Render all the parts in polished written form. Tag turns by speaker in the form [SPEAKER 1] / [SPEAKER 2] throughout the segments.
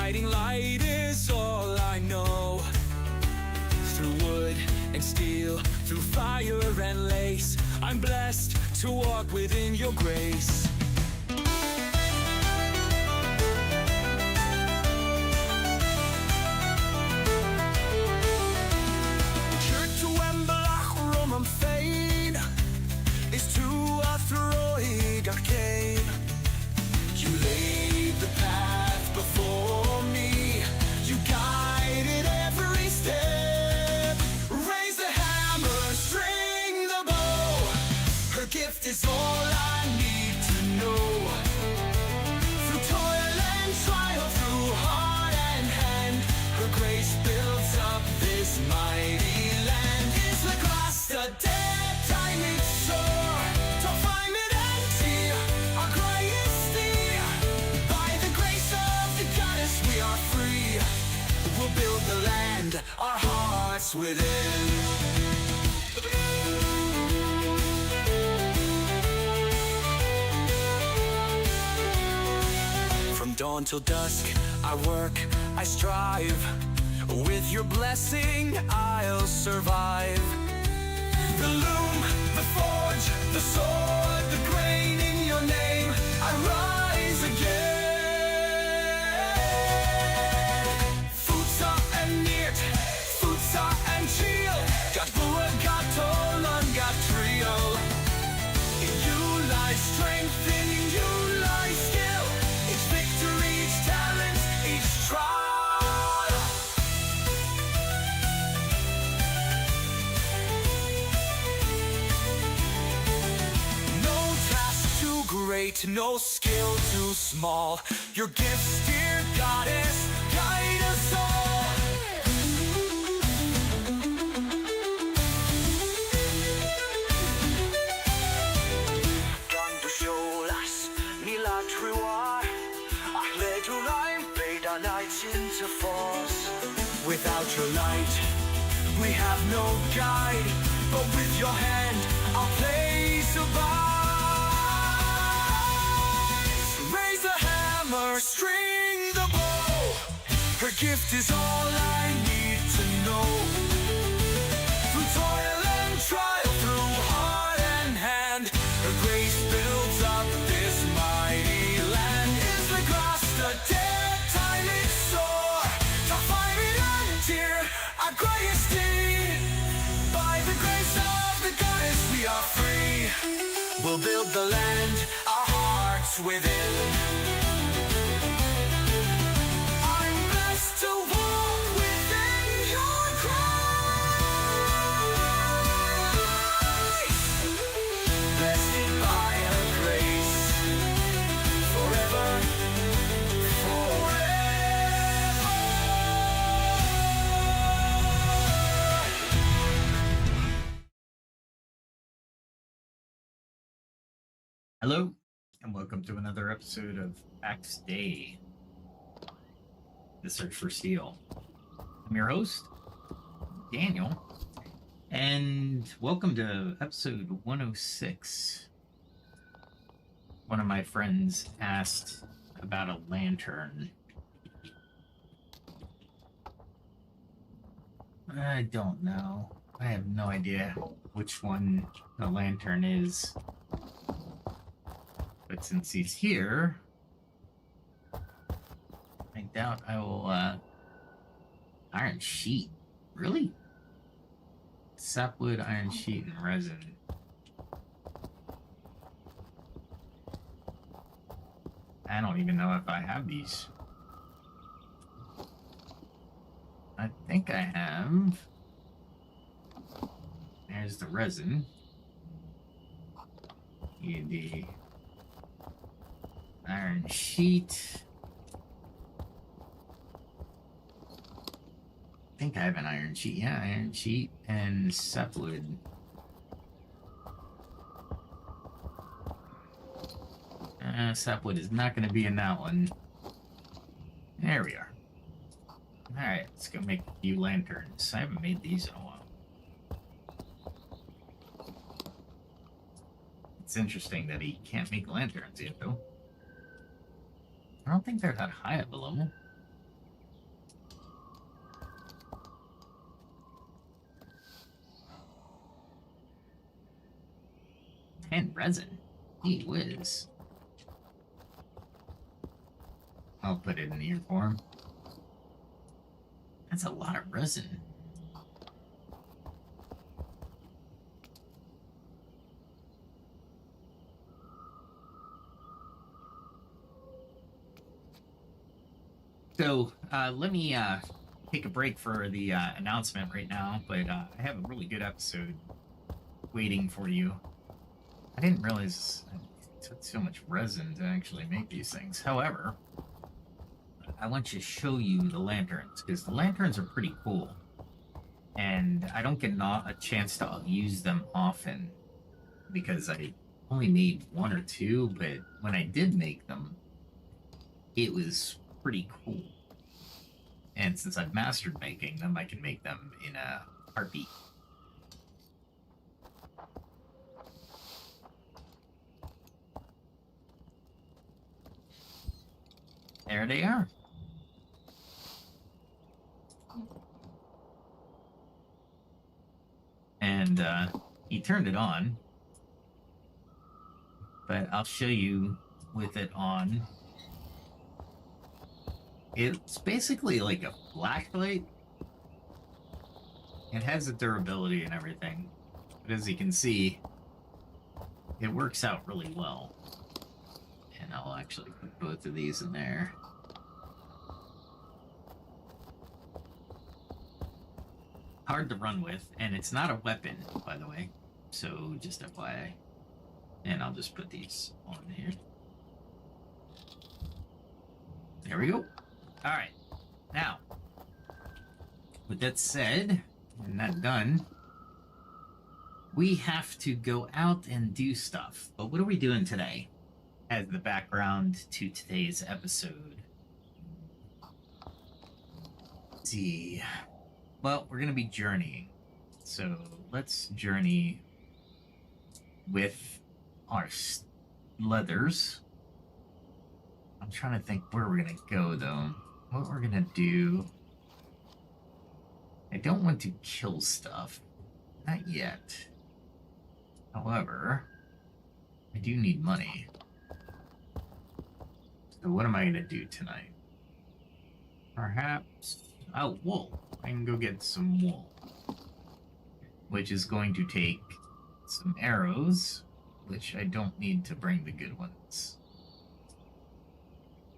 [SPEAKER 1] guiding light is all I know. Through wood and steel, through fire and lace, I'm blessed to walk within your grace. Is to a throig arcane. You laid the path before me, you guided every step. Raise the hammer, string the bow, her gift is all I need to know. Through toil and trial, through heart and hand, her grace builds up this mighty land. Is the grass the dead time it's sore? We'll build the land, our hearts within. From dawn till dusk, I work, I strive. With your blessing, I'll survive. The loom, the forge, the sword, the grain in your name, I rise again. Got Bua, got Tolan, got Trio. In you lies strength, in you lies skill. Each victory, each talent, each trial. No task too great, no skill too small. Your gifts, dear goddess, guide us all. Into force. Without your light, we have no guide, but with your hand, our place abides. Raise the hammer, string the bow, her gift is all I need to know. Through toil and trial, through heart and hand, her grace builds up this mighty land. Is the grass the dead time it's sore? To find it undear, our greatest deed. By the grace of the goddess we are free. We'll build the land, our hearts within. I'm blessed to walk within your grace. Blessed by her grace, forever.
[SPEAKER 2] Hello, and welcome to another episode of Pax Dei, the search for steel. I'm your host, Daniel, and welcome to episode 106. One of my friends asked about a lantern. I don't know. I have no idea which one the lantern is. But since he's here, I doubt I will, iron sheet. Really? Sapwood, iron sheet, and resin. I don't even know if I have these. I think I have. There's the resin. Need the iron sheet. I think I have an iron sheet. Yeah, iron sheet and sapwood. Sapwood is not going to be in that one. There we are. Alright, let's go make a few lanterns. I haven't made these in a while. It's interesting that he can't make lanterns yet, though. I don't think they're that high of a level. 10 resin. Gee whiz. I'll put it in here for him. That's a lot of resin. So let me take a break for the announcement right now, but I have a really good episode waiting for you. I didn't realize it took so much resin to actually make these things. However, I want to show you the lanterns, because the lanterns are pretty cool. And I don't get a chance to use them often, because I only made one or two, but when I did make them, it was pretty cool. And since I've mastered making them, I can make them in a heartbeat. There they are. And he turned it on, but I'll show you with it on. It's basically like a flashlight. It has the durability and everything, but as you can see, it works out really well. And I'll actually put both of these in there. Hard to run with, and it's not a weapon, by the way, so just FYI. And I'll just put these on here. There we go. All right, now, with that said, and that done, we have to go out and do stuff. But what are we doing today as the background to today's episode? Let's see. Well, we're going to be journeying. So let's journey with our leathers. I'm trying to think where we're going to go, though. What we're going to do... I don't want to kill stuff. Not yet. However, I do need money. So what am I going to do tonight? Perhaps... Oh, wool. I can go get some wool. Which is going to take some arrows, which I don't need to bring the good ones.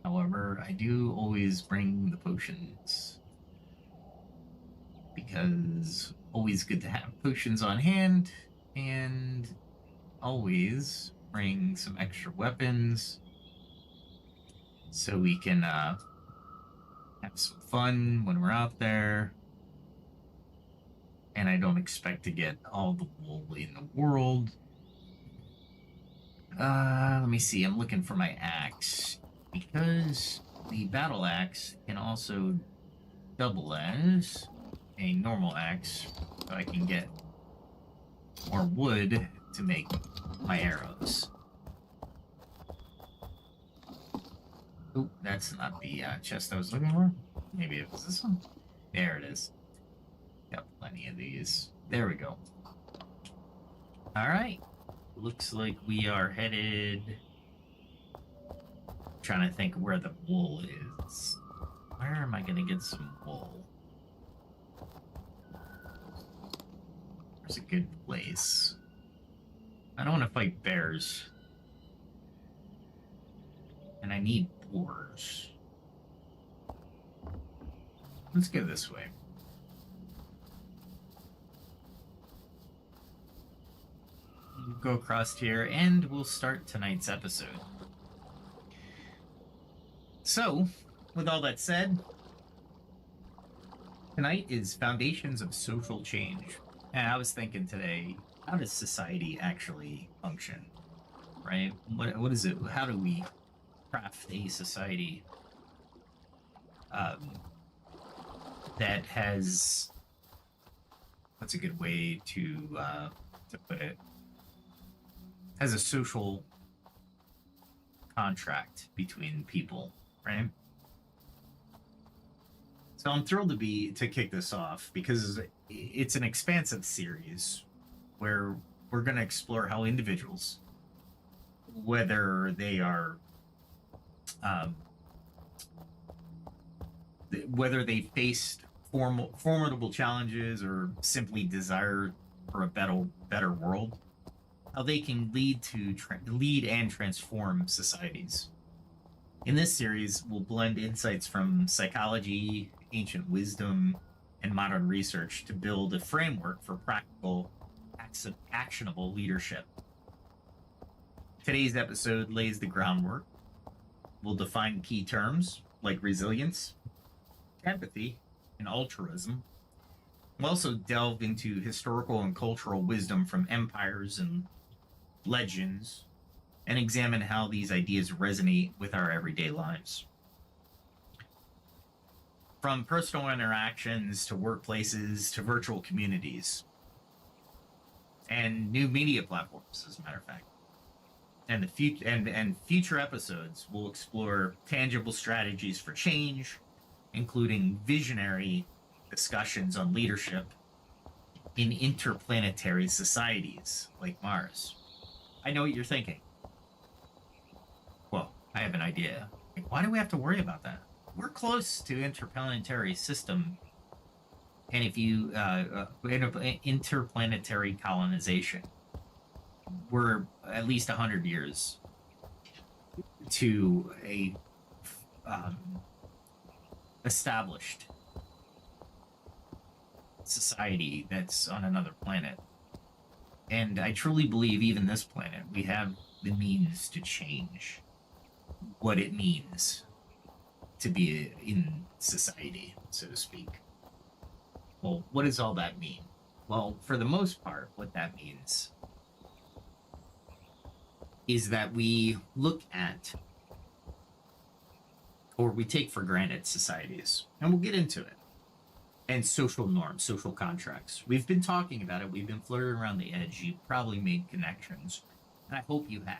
[SPEAKER 2] However, I do always bring the potions. Because always good to have potions on hand, and always bring some extra weapons so we can have some fun when we're out there. And I don't expect to get all the wool in the world. Let me see, I'm looking for my axe, because the battle axe can also double as a normal axe, so I can get more wood to make my arrows. Oh, that's not the chest I was looking for. Maybe it was this one. There it is. Got plenty of these. There we go. Alright. Looks like we are headed... Trying to think where the wool is. Where am I going to get some wool? There's a good place. I don't want to fight bears. And I need boars. Let's go this way. We'll go across here and we'll start tonight's episode. So, with all that said, tonight is Foundations of Social Change. And I was thinking today, how does society actually function, right? What is it? How do we craft a society that has... What's a good way to put it? Has a social contract between people, right? So I'm thrilled to kick this off because it's an expansive series where we're going to explore how individuals, whether they are, um, whether they faced formidable challenges or simply desire for a better world, how they can lead and transform societies. In this series, we'll blend insights from psychology, ancient wisdom, and modern research to build a framework for practical, actionable leadership. Today's episode lays the groundwork. We'll define key terms like resilience, empathy, and altruism. We'll also delve into historical and cultural wisdom from empires and legends and examine how these ideas resonate with our everyday lives. From personal interactions to workplaces to virtual communities and new media platforms, as a matter of fact. And future episodes will explore tangible strategies for change, including visionary discussions on leadership in interplanetary societies like Mars. I know what you're thinking. Well, I have an idea. Why do we have to worry about that? We're close to interplanetary system, and if you interplanetary colonization, we're at least 100 years to a established society that's on another planet. And I truly believe even this planet, we have the means to change what it means to be in society, so to speak. Well, what does all that mean? Well, for the most part, what that means is that we look at, or we take for granted, societies, and we'll get into it, and social norms, social contracts. We've been talking about it. We've been flirting around the edge. You've probably made connections, and I hope you have.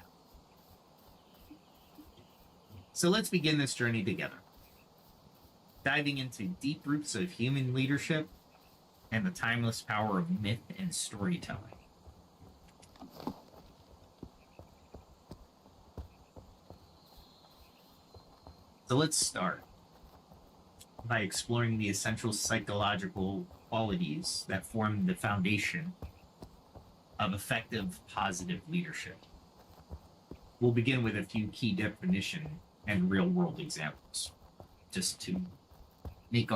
[SPEAKER 2] So let's begin this journey together, diving into deep roots of human leadership and the timeless power of myth and storytelling. So let's start by exploring the essential psychological qualities that form the foundation of effective, positive leadership. We'll begin with a few key definition and real-world examples, just to make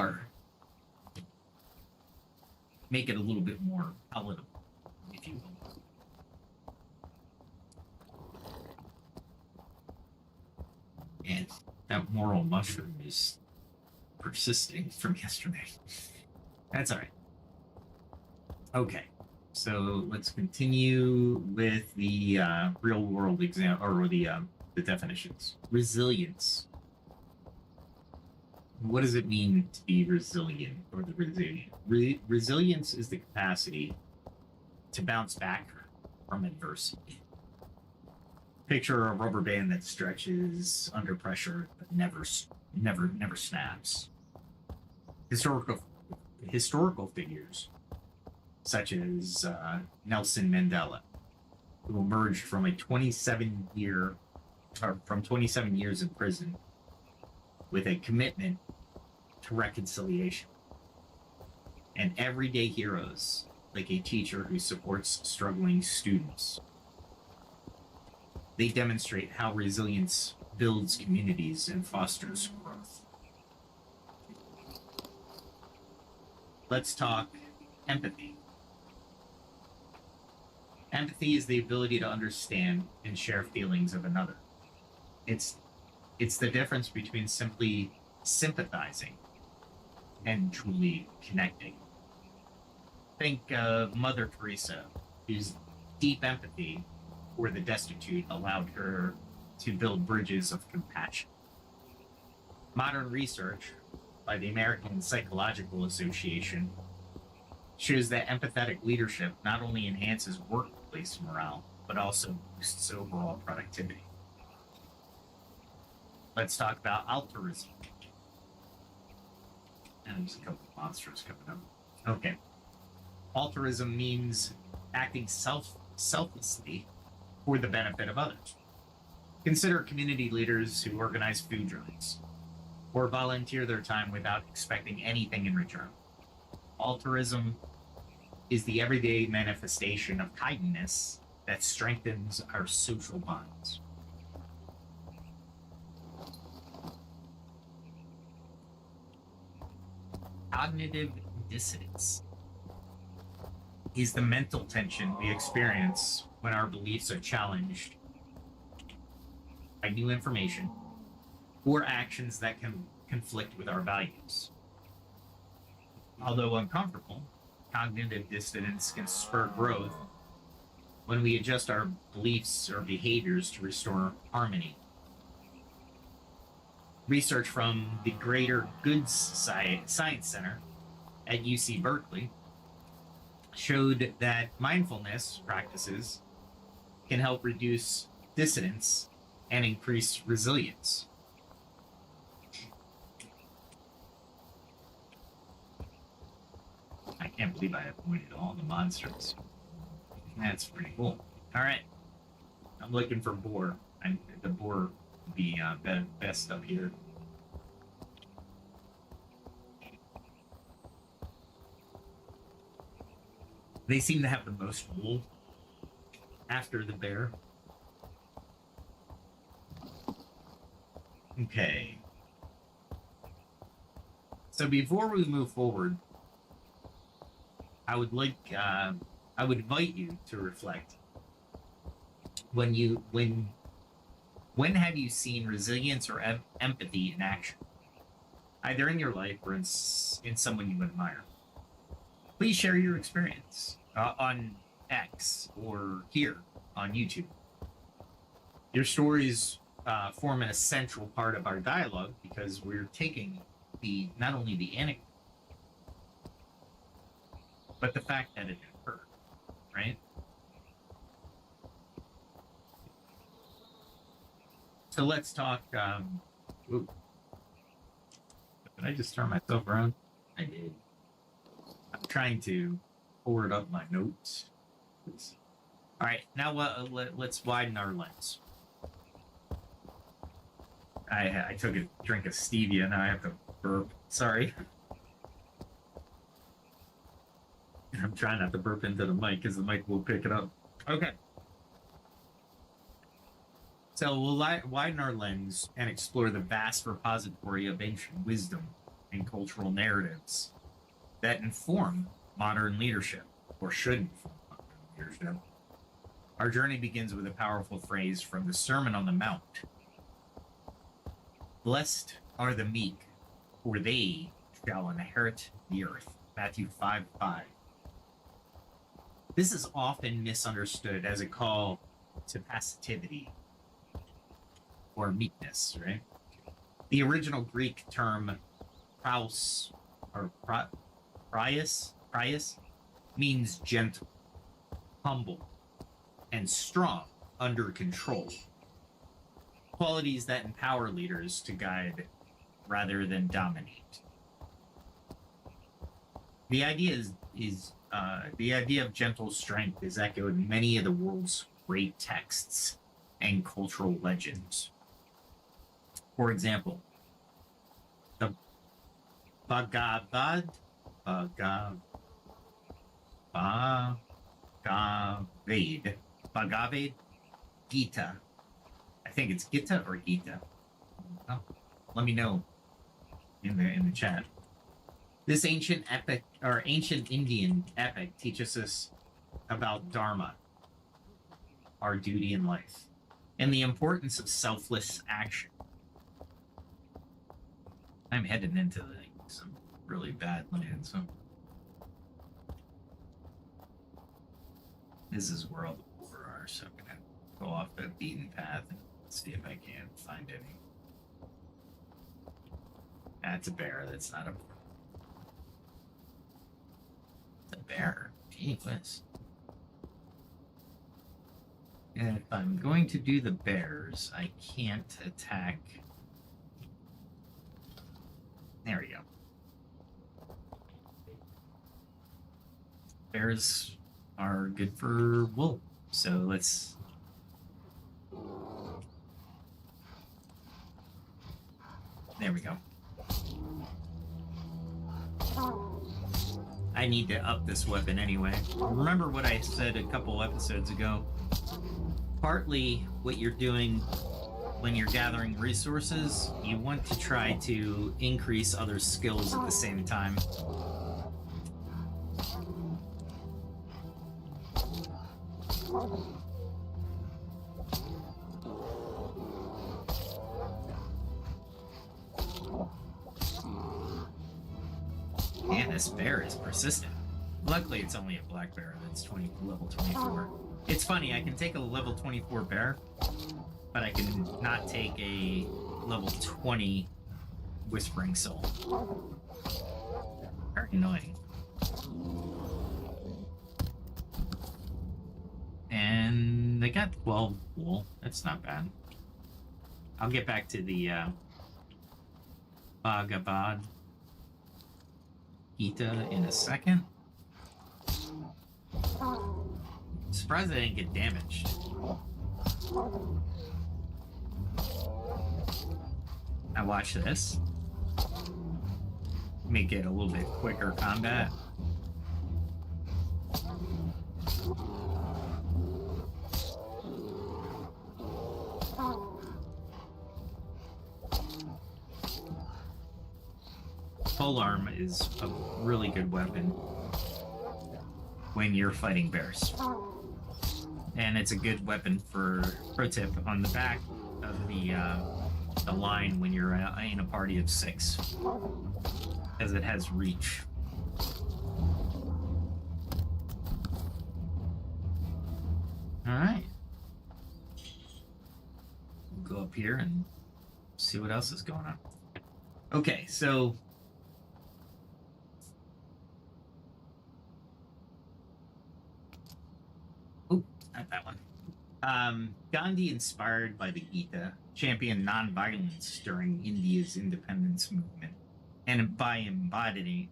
[SPEAKER 2] it a little bit more palatable, if you will. And that moral mushroom is persisting from yesterday. That's all right. Okay, so let's continue with the real-world example, or the definitions. Resilience. What does it mean to be resilient, or the resilient? Resilience is the capacity to bounce back from adversity. Picture a rubber band that stretches under pressure but never snaps. Historical figures such as Nelson Mandela, who emerged from 27 years in prison with a commitment to reconciliation, and everyday heroes like a teacher who supports struggling students. They demonstrate how resilience builds communities and fosters growth. Let's talk empathy. Empathy is the ability to understand and share feelings of another. It's the difference between simply sympathizing and truly connecting. Think of Mother Teresa, whose deep empathy for the destitute allowed her to build bridges of compassion. Modern research by the American Psychological Association shows that empathetic leadership not only enhances workplace morale, but also boosts overall productivity. Let's talk about altruism. And there's a couple of monsters coming up. Okay. Altruism means acting selflessly for the benefit of others. Consider community leaders who organize food drives or volunteer their time without expecting anything in return. Altruism is the everyday manifestation of kindness that strengthens our social bonds. Cognitive dissonance is the mental tension we experience when our beliefs are challenged by new information or actions that can conflict with our values. Although uncomfortable, cognitive dissonance can spur growth when we adjust our beliefs or behaviors to restore harmony. Research from the Greater Goods Science Center at UC Berkeley showed that mindfulness practices can help reduce dissonance and increase resilience. I can't believe I avoided all the monsters. That's pretty cool. All right. I'm looking for boar. The boar would be best up here. They seem to have the most wool after the bear. Okay. So before we move forward, I would invite you to reflect. When have you seen resilience or empathy in action, either in your life or in someone you admire? Please share your experience on X or here on YouTube. Your stories form an essential part of our dialogue because we're taking not only the anecdote, but the fact that it occurred, right? So let's talk. Ooh. Did I just turn myself around? I did. I'm trying to forward up my notes. All right, now let's widen our lens. I took a drink of stevia, now I have to burp. Sorry. I'm trying not to burp into the mic because the mic will pick it up. Okay. So we'll widen our lens and explore the vast repository of ancient wisdom and cultural narratives that inform modern leadership, or should inform modern leadership. Our journey begins with a powerful phrase from the Sermon on the Mount. Blessed are the meek, for they shall inherit the earth. Matthew 5:5. This is often misunderstood as a call to passivity or meekness, right? The original Greek term praus or prius means gentle, humble, and strong under control. Qualities that empower leaders to guide rather than dominate. The idea the idea of gentle strength is echoed in many of the world's great texts and cultural legends. For example, the Bhagavad Gita. I think it's Gita or Gita. Oh, let me know in the chat. This ancient epic or ancient Indian epic teaches us about Dharma, our duty in life, and the importance of selfless action. I'm heading into some really bad land, so this is where all the poor are, so I'm gonna go off the beaten path and see if I can find any. That's a bear, that's not a boar. It's a bear. Gee whiz. And if I'm going to do the bears, I can't attack. There we go. Bears are good for wool. So let's... There we go. I need to up this weapon anyway. Remember what I said a couple episodes ago? Partly what you're doing when you're gathering resources, you want to try to increase other skills at the same time. Man, this bear is persistent. Luckily, it's only a black bear that's level 24. It's funny, I can take a level 24 bear, but I can not take a level 20 Whispering Soul. Very annoying. And they got 12 wool. That's not bad. I'll get back to the Bhagavad Gita in a second. Surprised I didn't get damaged. Now watch this. Make it a little bit quicker combat. Polearm is a really good weapon when you're fighting bears. And it's a good weapon for, pro tip, on the back of the line when you're in a party of 6, as it has reach. Alright. We'll go up here and see what else is going on. Okay, so... Oh, not that one. Gandhi, inspired by the Gita, championed nonviolence during India's independence movement, and by embodying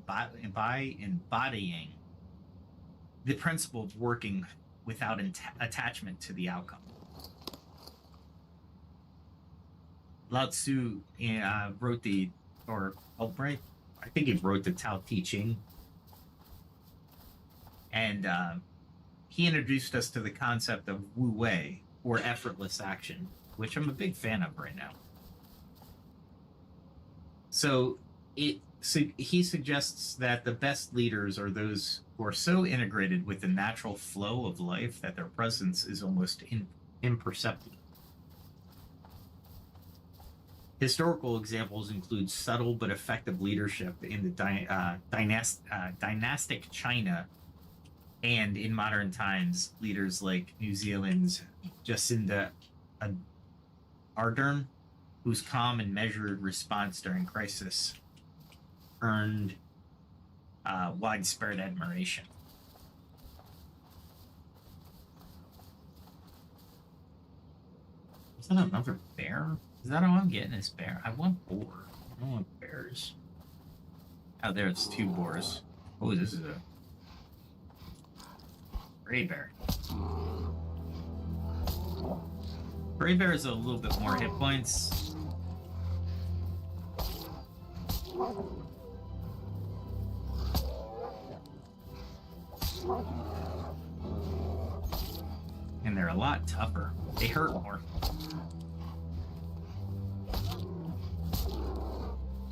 [SPEAKER 2] the principle of working without attachment to the outcome. Laozi wrote I think he wrote the Tao Te Ching, and he introduced us to the concept of Wu Wei, or effortless action, which I'm a big fan of right now. So he suggests that the best leaders are those who are so integrated with the natural flow of life that their presence is almost imperceptible. Historical examples include subtle but effective leadership in the dynastic China, and in modern times, leaders like New Zealand's Jacinda Ardern, whose calm and measured response during crisis earned widespread admiration. Is that another bear? Is that all I'm getting is bear? I want boar. I don't want bears. Oh, there's 2 boars. Oh, this is a gray bear. Gray bear is a little bit more hit points. And they're a lot tougher. They hurt more.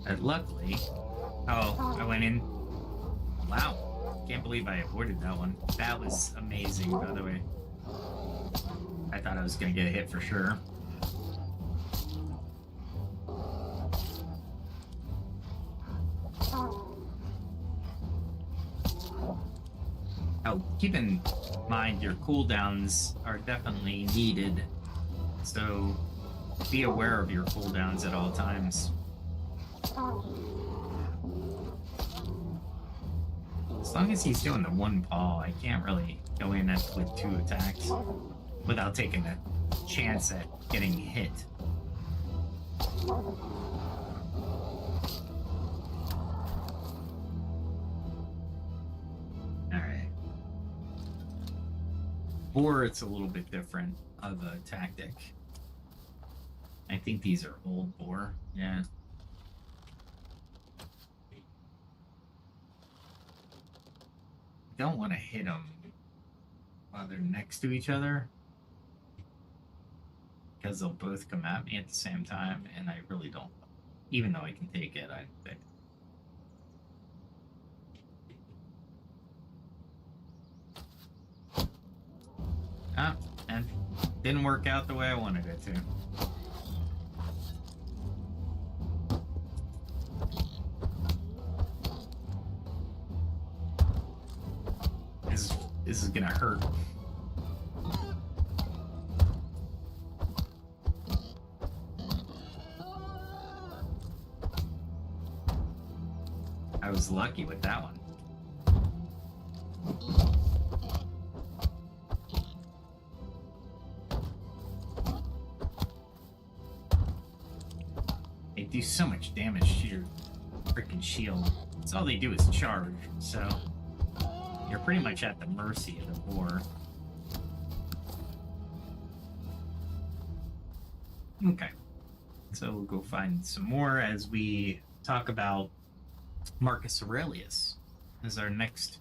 [SPEAKER 2] And luckily... Oh, I went in... Wow. Can't believe I avoided that one. That was amazing, by the way. I thought I was going to get hit for sure. Oh, keep in mind your cooldowns are definitely needed, so be aware of your cooldowns at all times. As long as he's doing the one paw, I can't really go in with 2 attacks without taking a chance at getting hit. Alright. boar, it's a little bit different of a tactic. I think these are old boar. Yeah. Don't want to hit them while they're next to each other, because they'll both come at me at the same time, and I really don't. Even though I can take it, I think. Ah, and didn't work out the way I wanted it to. This is gonna hurt. I was lucky with that one. They do so much damage to your freaking shield. That's all they do is charge, so you're pretty much at the mercy of the boar. Okay, so we'll go find some more as we talk about Marcus Aurelius as our next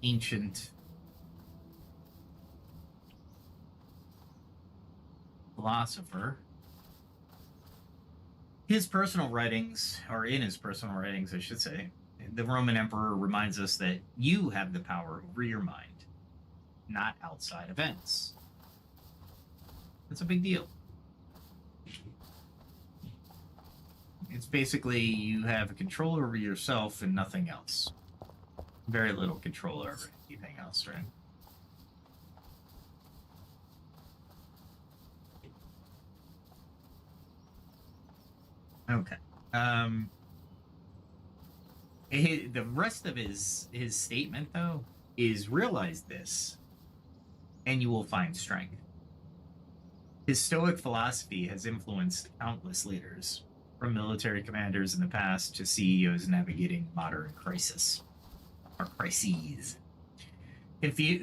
[SPEAKER 2] ancient philosopher. His personal writings, or in his personal writings, I should say, the Roman emperor reminds us that you have the power over your mind, not outside events. That's a big deal. It's basically you have a control over yourself and nothing else. Very little control over anything else, right? Okay. The rest of his statement, though, is realize this, and you will find strength. His Stoic philosophy has influenced countless leaders, from military commanders in the past to CEOs navigating modern crises.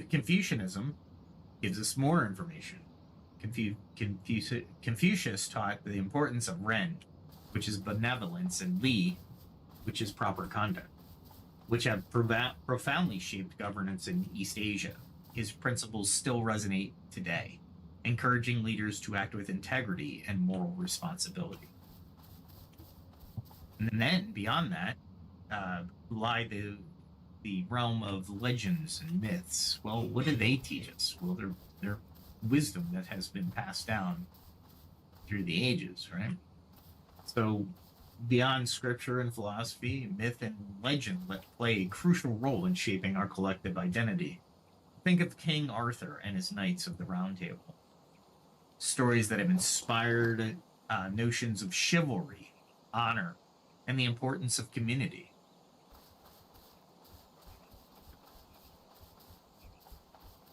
[SPEAKER 2] Confucianism gives us more information. Confucius taught the importance of Ren, which is benevolence, and Li, which is proper conduct, which have profoundly shaped governance in East Asia. His principles still resonate today, encouraging leaders to act with integrity and moral responsibility. And then beyond that lie the realm of legends and myths. Well, what do they teach us? Well, they're wisdom that has been passed down through the ages, right? So beyond scripture and philosophy, myth and legend play a crucial role in shaping our collective identity. Think of King Arthur and his Knights of the Round Table. Stories that have inspired notions of chivalry, honor, and the importance of community.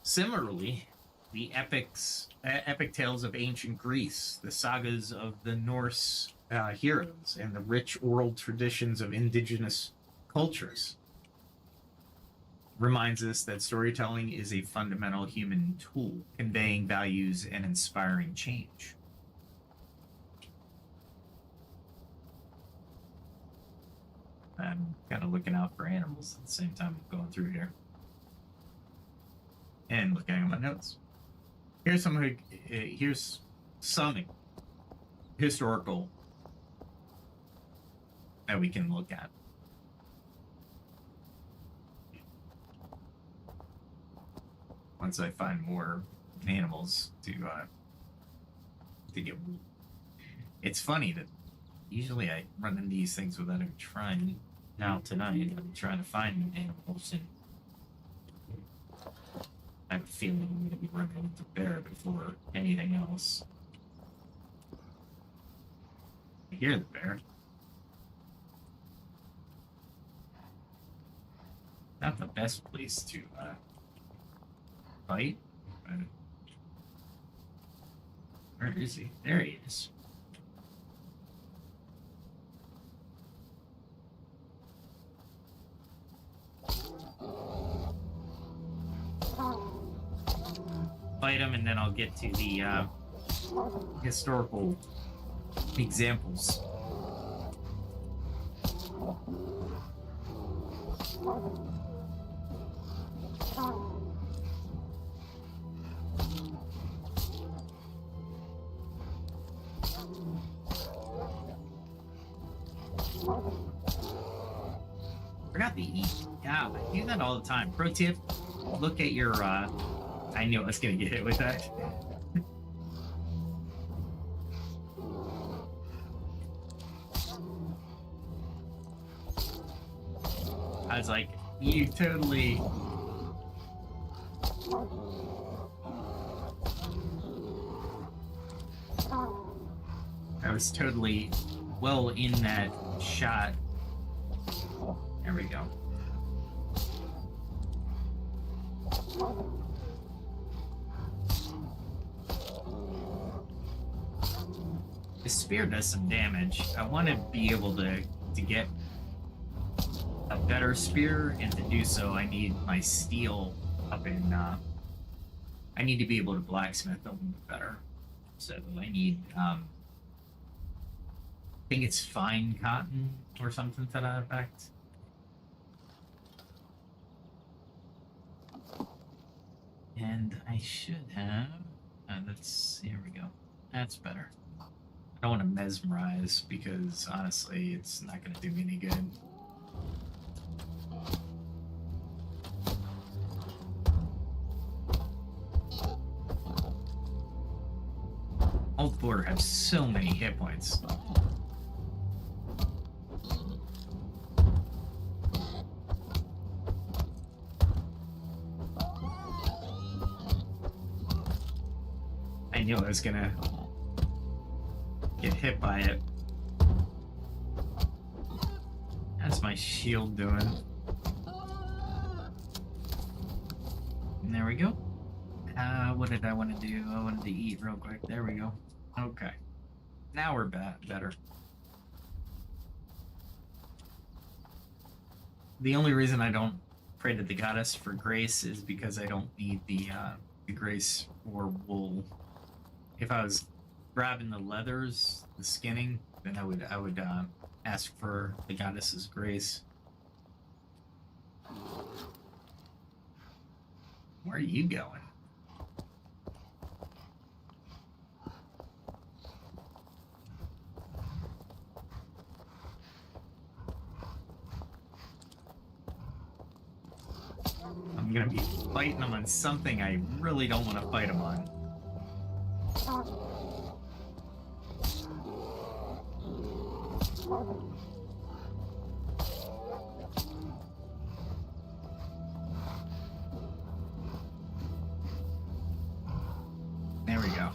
[SPEAKER 2] Similarly, the epic tales of ancient Greece, the sagas of the Norse heroes, and the rich oral traditions of indigenous cultures reminds us that storytelling is a fundamental human tool, conveying values and inspiring change. I'm kind of looking out for animals at the same time I'm going through here. And looking at my notes. Here's some historical that we can look at. Once I find more animals to get. It's funny that usually I run into these things without even trying. Now tonight I'm trying to find animals, and I have a feeling I'm going to be running into bear before anything else. I hear the bear. Not the best place to fight, but where is he? There he is. fight them, and then I'll get to the historical examples. Forgot to eat. Yeah, I do that all the time. Pro tip, look at your, I knew I was gonna get hit with that. I was like, you totally... I was totally well in that shot. There we go. The spear does some damage. I want to be able to get a better spear, and to do so I need my steel up in I need to be able to blacksmith a little bit better. So I need I think it's fine cotton or something to that effect. And I should have here we go. That's better. I don't want to mesmerize because honestly it's not going to do me any good. Old Border has so many hit points. I knew I was gonna get hit by it. That's my shield doing. And there we go. What did I want to do? I wanted to eat real quick. There we go. Okay. Now we're better. The only reason I don't pray to the goddess for grace is because I don't need the grace for wool. If I was grabbing the leathers, the skinning, then I would ask for the goddess's grace. Where are you going? I'm gonna be fighting them on something I really don't want to fight them on. There we go.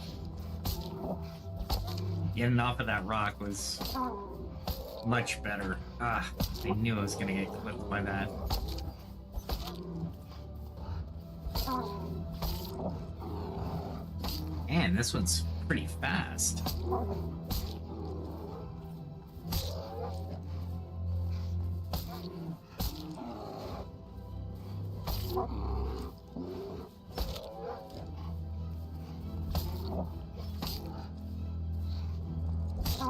[SPEAKER 2] Getting off of that rock was much better. I knew I was gonna get clipped by that. Man, this one's pretty fast.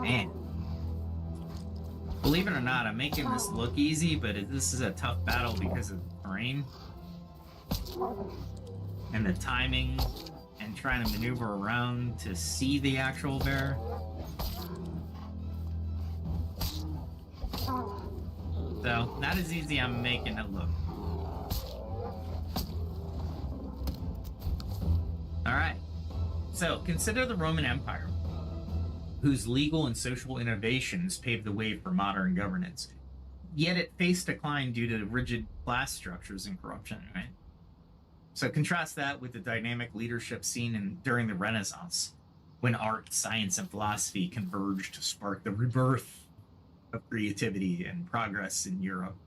[SPEAKER 2] Man. Believe it or not, I'm making this look easy, but this is a tough battle because of the terrain and the timing and trying to maneuver around to see the actual bear. So, not as easy I'm making it look. Alright, so consider the Roman Empire, whose legal and social innovations paved the way for modern governance. Yet it faced decline due to rigid class structures and corruption, right? So contrast that with the dynamic leadership seen during the Renaissance, when art, science, and philosophy converged to spark the rebirth of creativity and progress in Europe.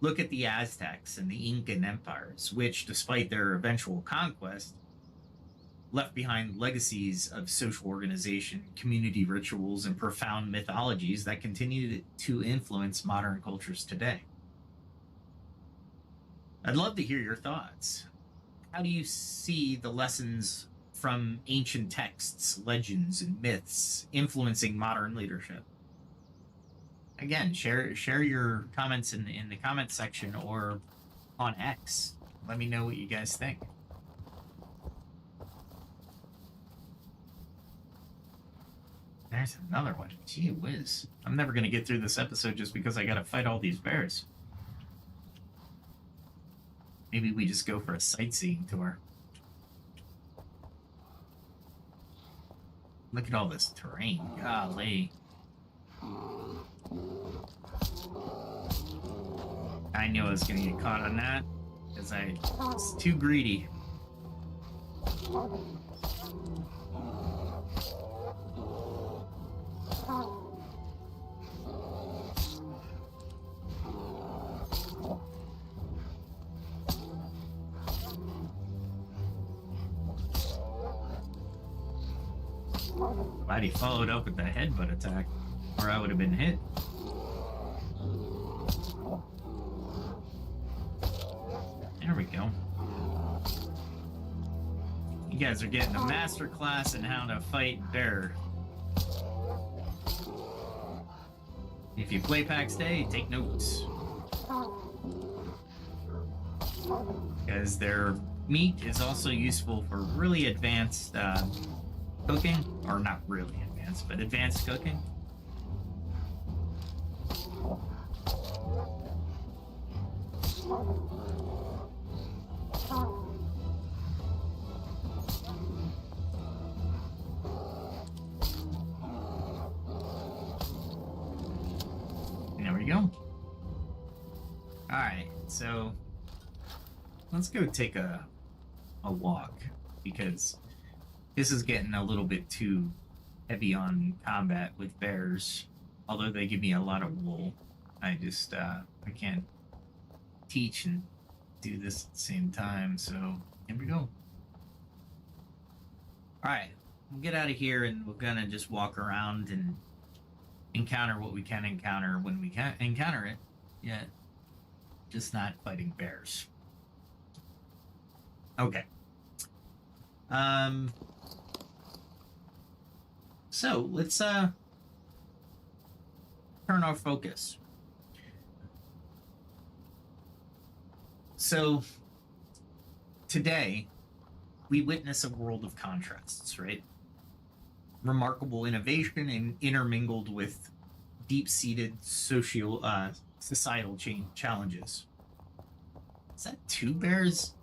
[SPEAKER 2] Look at the Aztecs and the Incan empires, which, despite their eventual conquest, left behind legacies of social organization, community rituals, and profound mythologies that continue to influence modern cultures today. I'd love to hear your thoughts. how do you see the lessons from ancient texts, legends, and myths influencing modern leadership? Again, share your comments in the comment section or on X. Let me know what you guys think. There's another one. Gee whiz. I'm never going to get through this episode just because I got to fight all these bears. Maybe we just go for a sightseeing tour. Look at all this terrain. Golly. I knew I was going to get caught on that because I was too greedy. Glad he followed up with the headbutt attack, or I would have been hit. There we go. You guys are getting a master class in how to fight bear. If you play Pax Dei, take notes. Because their meat is also useful for really advanced cooking, or not really advanced, but advanced cooking. There we go. Alright, so let's go take a walk, because this is getting a little bit too heavy on combat with bears. Although they give me a lot of wool, I just I can't teach and do this at the same time, so here we go. Alright, we'll get out of here and we're gonna just walk around and encounter what we can encounter when we can encounter it, yet just not fighting bears. Okay. So let's turn our focus. So today we witness a world of contrasts, right? Remarkable innovation and intermingled with deep-seated societal challenges. Is that 2 bears?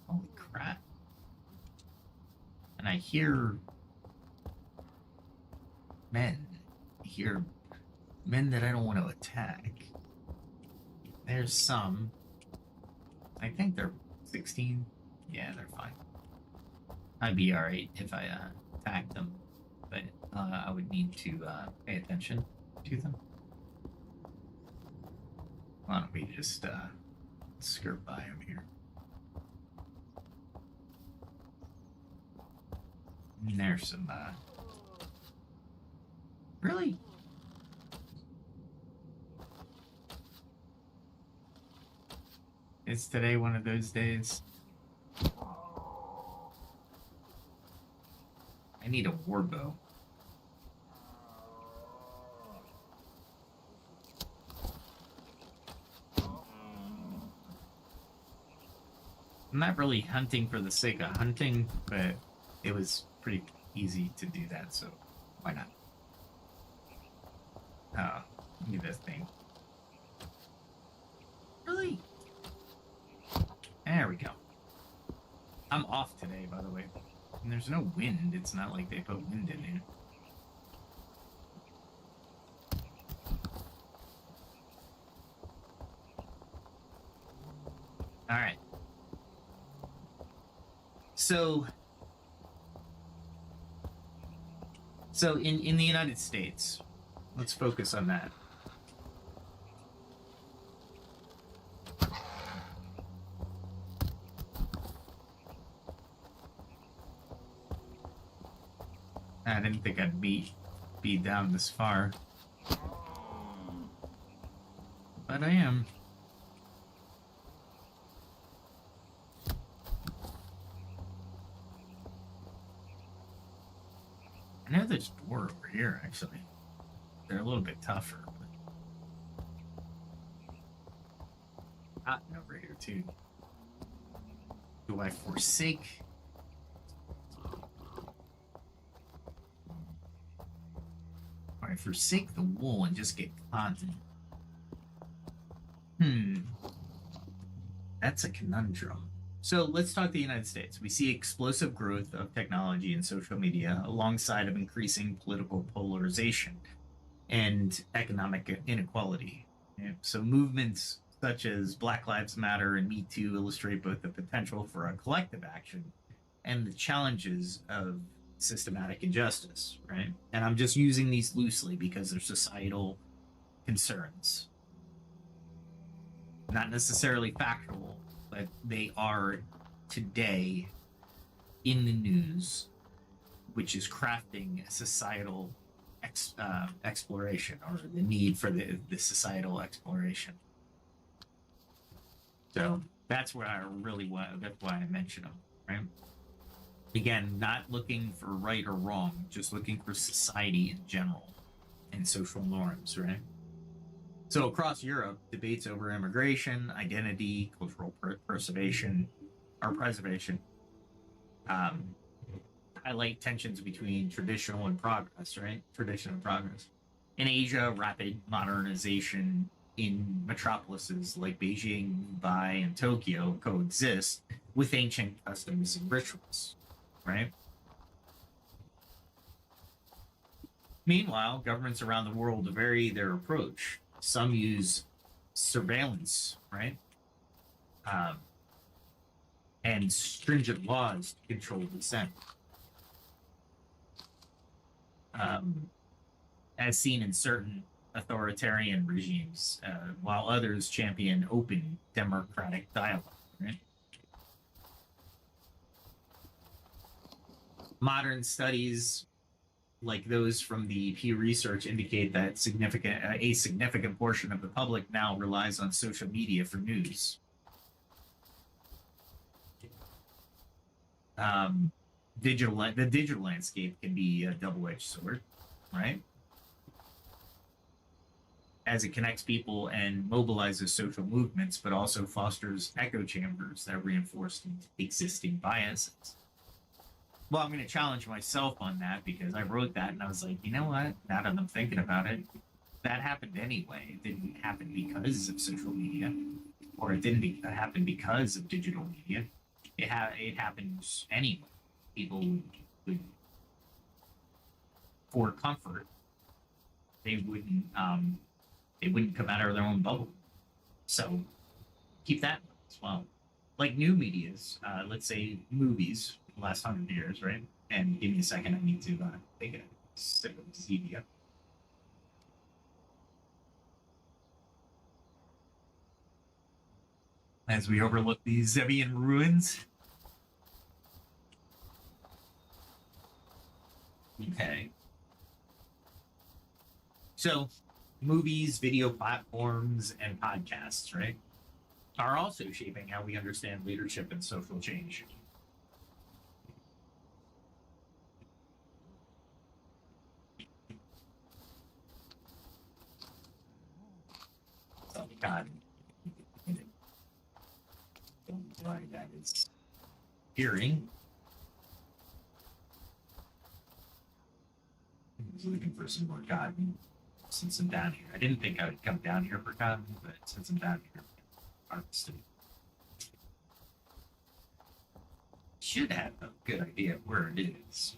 [SPEAKER 2] Holy crap. And I hear men. I hear men that I don't want to attack. There's some. I think they're 16. Yeah, they're fine. I'd be alright if I attacked them. But I would need to pay attention to them. Why don't we just skirt by them here? And there's some really? Is today one of those days? I need a war bow. I'm not really hunting for the sake of hunting, but it was pretty easy to do that, so why not? Oh, look at this thing. Really? There we go. I'm off today, by the way. And there's no wind. It's not like they put wind in here. Alright. So in the United States, let's focus on that. I didn't think I'd be down this far. But I am. I know there's a door over here, actually. They're a little bit tougher. But... cotton over here, too. Do I forsake? Or I forsake the wool and just get cotton? That's a conundrum. So let's talk the United States. We see explosive growth of technology and social media alongside of increasing political polarization and economic inequality. So movements such as Black Lives Matter and Me Too illustrate both the potential for a collective action and the challenges of systematic injustice, right? And I'm just using these loosely because they're societal concerns. Not necessarily factual, but they are today in the news, which is crafting a societal exploration, or the need for the societal exploration. So that's where I really want. That's why I mention them, right? Again, not looking for right or wrong, just looking for society in general and social norms, right? So across Europe, debates over immigration, identity, cultural preservation, highlight tensions between traditional and progress, right? Tradition and progress. In Asia, rapid modernization in metropolises like Beijing, Mumbai, and Tokyo coexist with ancient customs and rituals, right? Meanwhile, governments around the world vary their approach. Some use surveillance, right? And stringent laws to control dissent. As seen in certain authoritarian regimes, while others champion open democratic dialogue, right? Modern studies like those from the Pew Research indicate that a significant portion of the public now relies on social media for news. The digital landscape can be a double-edged sword, right? As it connects people and mobilizes social movements, but also fosters echo chambers that reinforce existing biases. Well, I'm going to challenge myself on that because I wrote that and I was like, you know what? Now that I'm thinking about it, that happened anyway. It didn't happen because of social media, or it didn't happen because of digital media. It happens anyway. People would, for comfort, they wouldn't come out of their own bubble. So keep that as well. Like new medias, let's say movies, the last 100 years, right? And give me a second, I need to take a sip of stevia. As we overlook these Zevian ruins. Okay. So, movies, video platforms, and podcasts, right, are also shaping how we understand leadership and social change. Oh, God. Why that is hearing. I was looking for some more cotton since I'm down here. I didn't think I would come down here for cotton, but since I'm down here, harvested. Should have a good idea of where it is.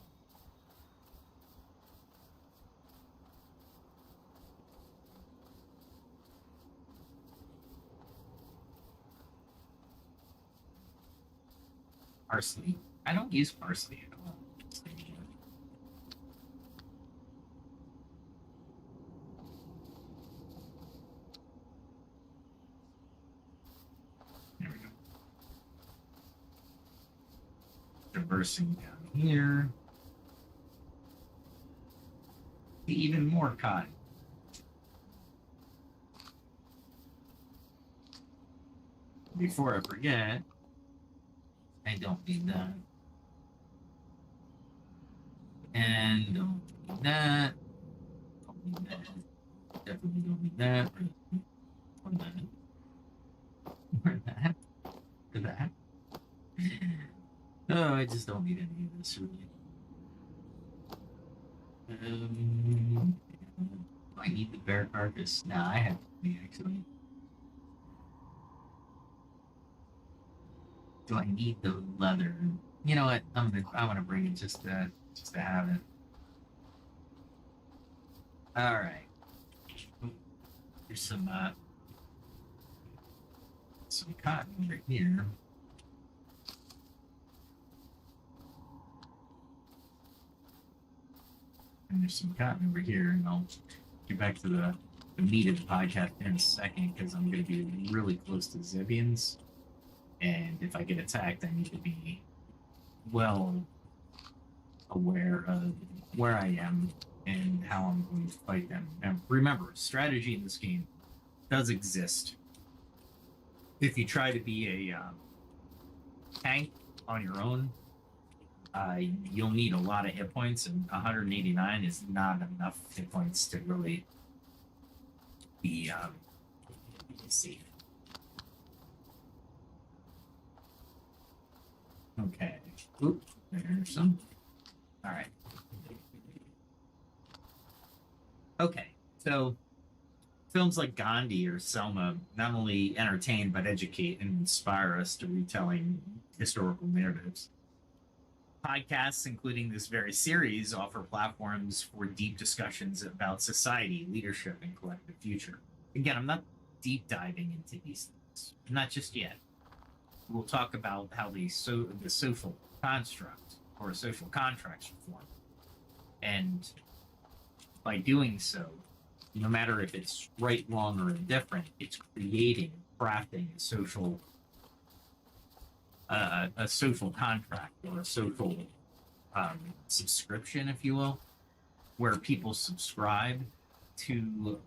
[SPEAKER 2] Parsley. I don't use parsley at all. There we go. Traversing down here. Even more cotton. Before I forget, I don't need that. And don't need that. Don't need that. Definitely don't need that. Or that. Or that. Or that. Oh, I just don't need any of this really. Do I need the bear carcass? Nah, I have me actually. Do I need the leather? You know what? I want to bring it just to have it. All right. Here's some cotton over here. And there's some cotton over here, and I'll get back to the meat of the podcast in a second because I'm going to be really close to Zibians, and if I get attacked, I need to be well aware of where I am and how I'm going to fight them. Now, remember, strategy in this game does exist. If you try to be a tank on your own, you'll need a lot of hit points, and 189 is not enough hit points to really be safe. Okay. Oop, there's some. All right. Okay, so films like Gandhi or Selma not only entertain but educate and inspire us to retelling historical narratives. Podcasts, including this very series, offer platforms for deep discussions about society, leadership, and collective future. Again, I'm not deep diving into these things, not just yet. We'll talk about how the social construct or social contracts are formed, and by doing so, no matter if it's right, wrong, or indifferent, it's creating, crafting a social contract or a social subscription, if you will, where people subscribe to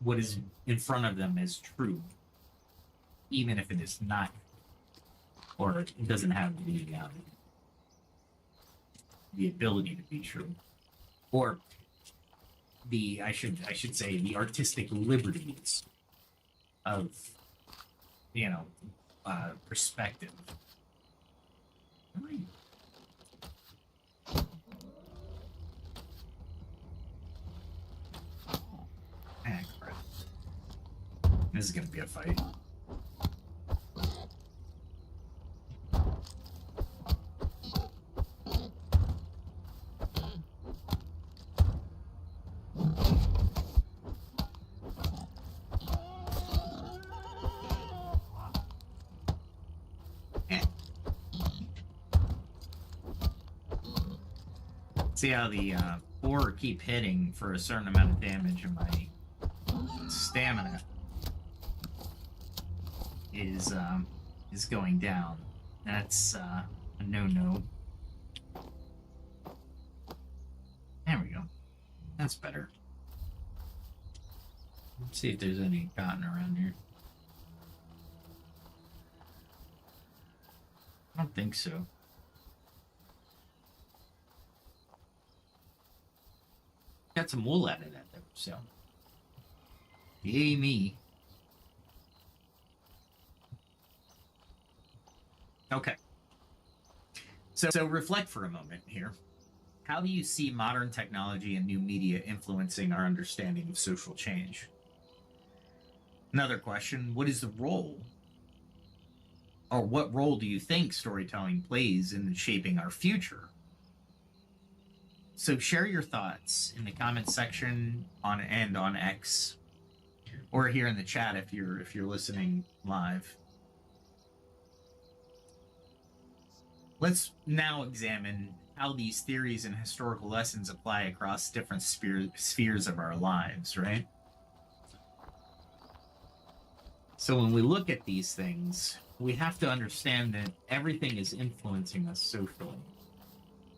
[SPEAKER 2] what is in front of them as true, even if it is not, or it doesn't have the ability to be true, or I should say the artistic liberties of perspective. Ah, crap. This is gonna be a fight. See how the four keep hitting for a certain amount of damage, and my stamina is going down. That's a no-no. There we go. That's better. Let's see if there's any cotton around here. I don't think so. Got some wool out of that though, so yay me. Okay. So reflect for a moment here. How do you see modern technology and new media influencing our understanding of social change? Another question, what is the role, or what role do you think storytelling plays in shaping our future? So share your thoughts in the comment section on X, or here in the chat if you're listening live. Let's now examine how these theories and historical lessons apply across different spheres of our lives, right? So when we look at these things, we have to understand that everything is influencing us socially.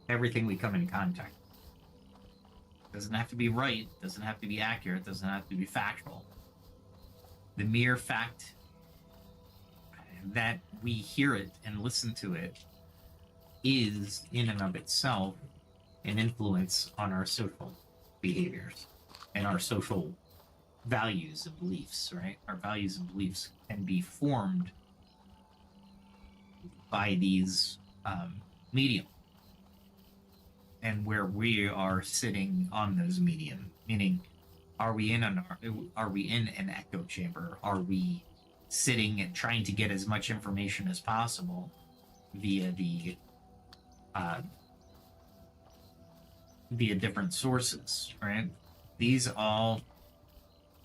[SPEAKER 2] Everything we come in contact with. Doesn't have to be right, doesn't have to be accurate, doesn't have to be factual. The mere fact that we hear it and listen to it is, in and of itself, an influence on our social behaviors and our social values and beliefs, right? Our values and beliefs can be formed by these medium, and where we are sitting on those medium, meaning are we in an echo chamber? Are we sitting and trying to get as much information as possible via different sources, right? These all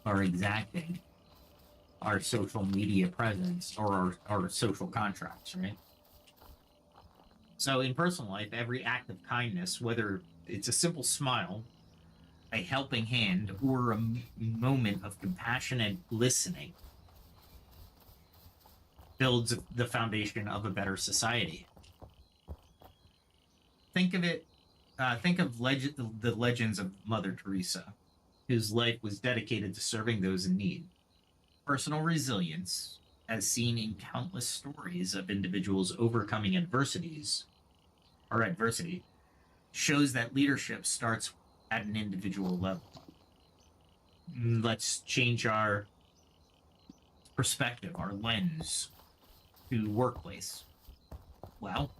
[SPEAKER 2] are exacting our social media presence or our social contracts, right? So in personal life, every act of kindness, whether it's a simple smile, a helping hand, or a moment of compassionate listening, builds the foundation of a better society. Think of it. Think of the legends of Mother Teresa, whose life was dedicated to serving those in need. Personal resilience, as seen in countless stories of individuals overcoming adversity, shows that leadership starts at an individual level. Let's change our perspective, our lens to workplace. Well,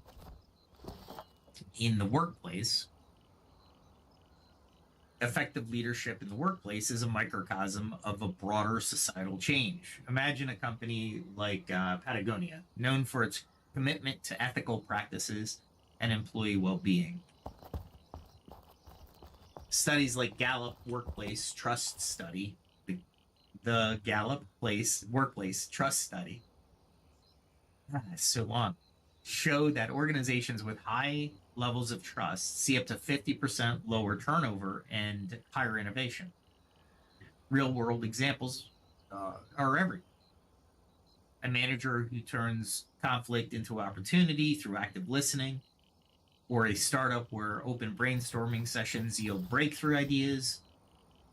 [SPEAKER 2] in the workplace, effective leadership in the workplace is a microcosm of a broader societal change. Imagine a company like Patagonia, known for its commitment to ethical practices and employee well-being. Studies like Gallup Workplace Trust Study, the Gallup Workplace Trust Study, it's so long, show that organizations with high levels of trust see up to 50% lower turnover and higher innovation. Real world examples are everywhere. A manager who turns conflict into opportunity through active listening, or a startup where open brainstorming sessions yield breakthrough ideas.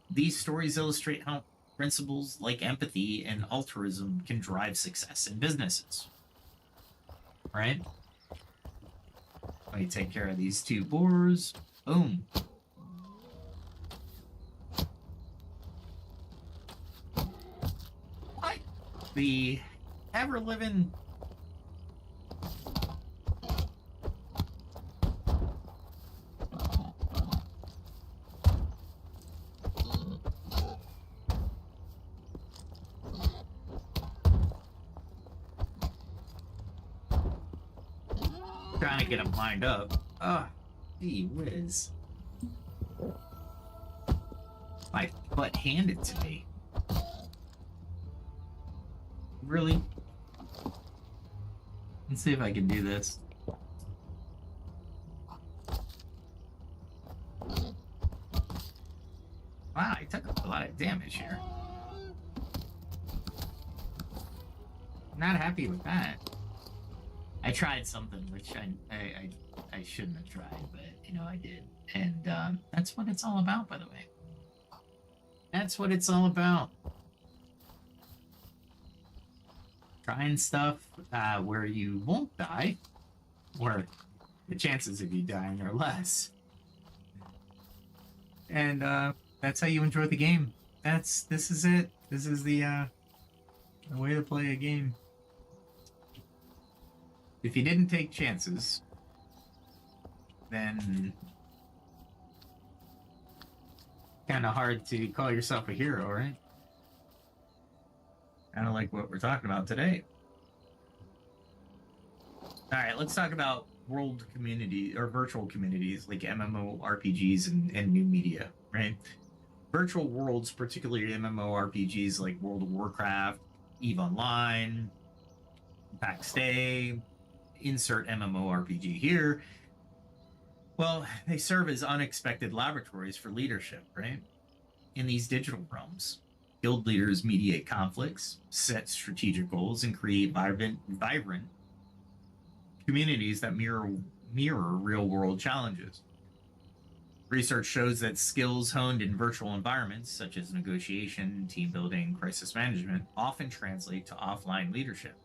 [SPEAKER 2] These stories illustrate how principles like empathy and altruism can drive success in businesses. Right? Let me take care of these two boars. Boom. What? The ever-living... Trying to get them lined up. Gee whiz. My butt handed to me. Really? Let's see if I can do this. Wow, I took a lot of damage here. Not happy with that. I tried something which I shouldn't have tried, but I did, and that's what it's all about, by the way. That's what it's all about. Trying stuff where you won't die, or the chances of you dying are less, and that's how you enjoy the game. This is it. This is the way to play a game. If you didn't take chances, then kind of hard to call yourself a hero, right? Kind of like what we're talking about today. All right, let's talk about world community or virtual communities like MMORPGs and new media, right? Virtual worlds, particularly MMORPGs like World of Warcraft, EVE Online, Pax Dei, insert MMORPG here. Well, they serve as unexpected laboratories for leadership, right? In these digital realms, guild leaders mediate conflicts, set strategic goals, and create vibrant communities that mirror real-world challenges. Research shows that skills honed in virtual environments, such as negotiation, team building, crisis management, often translate to offline leadership.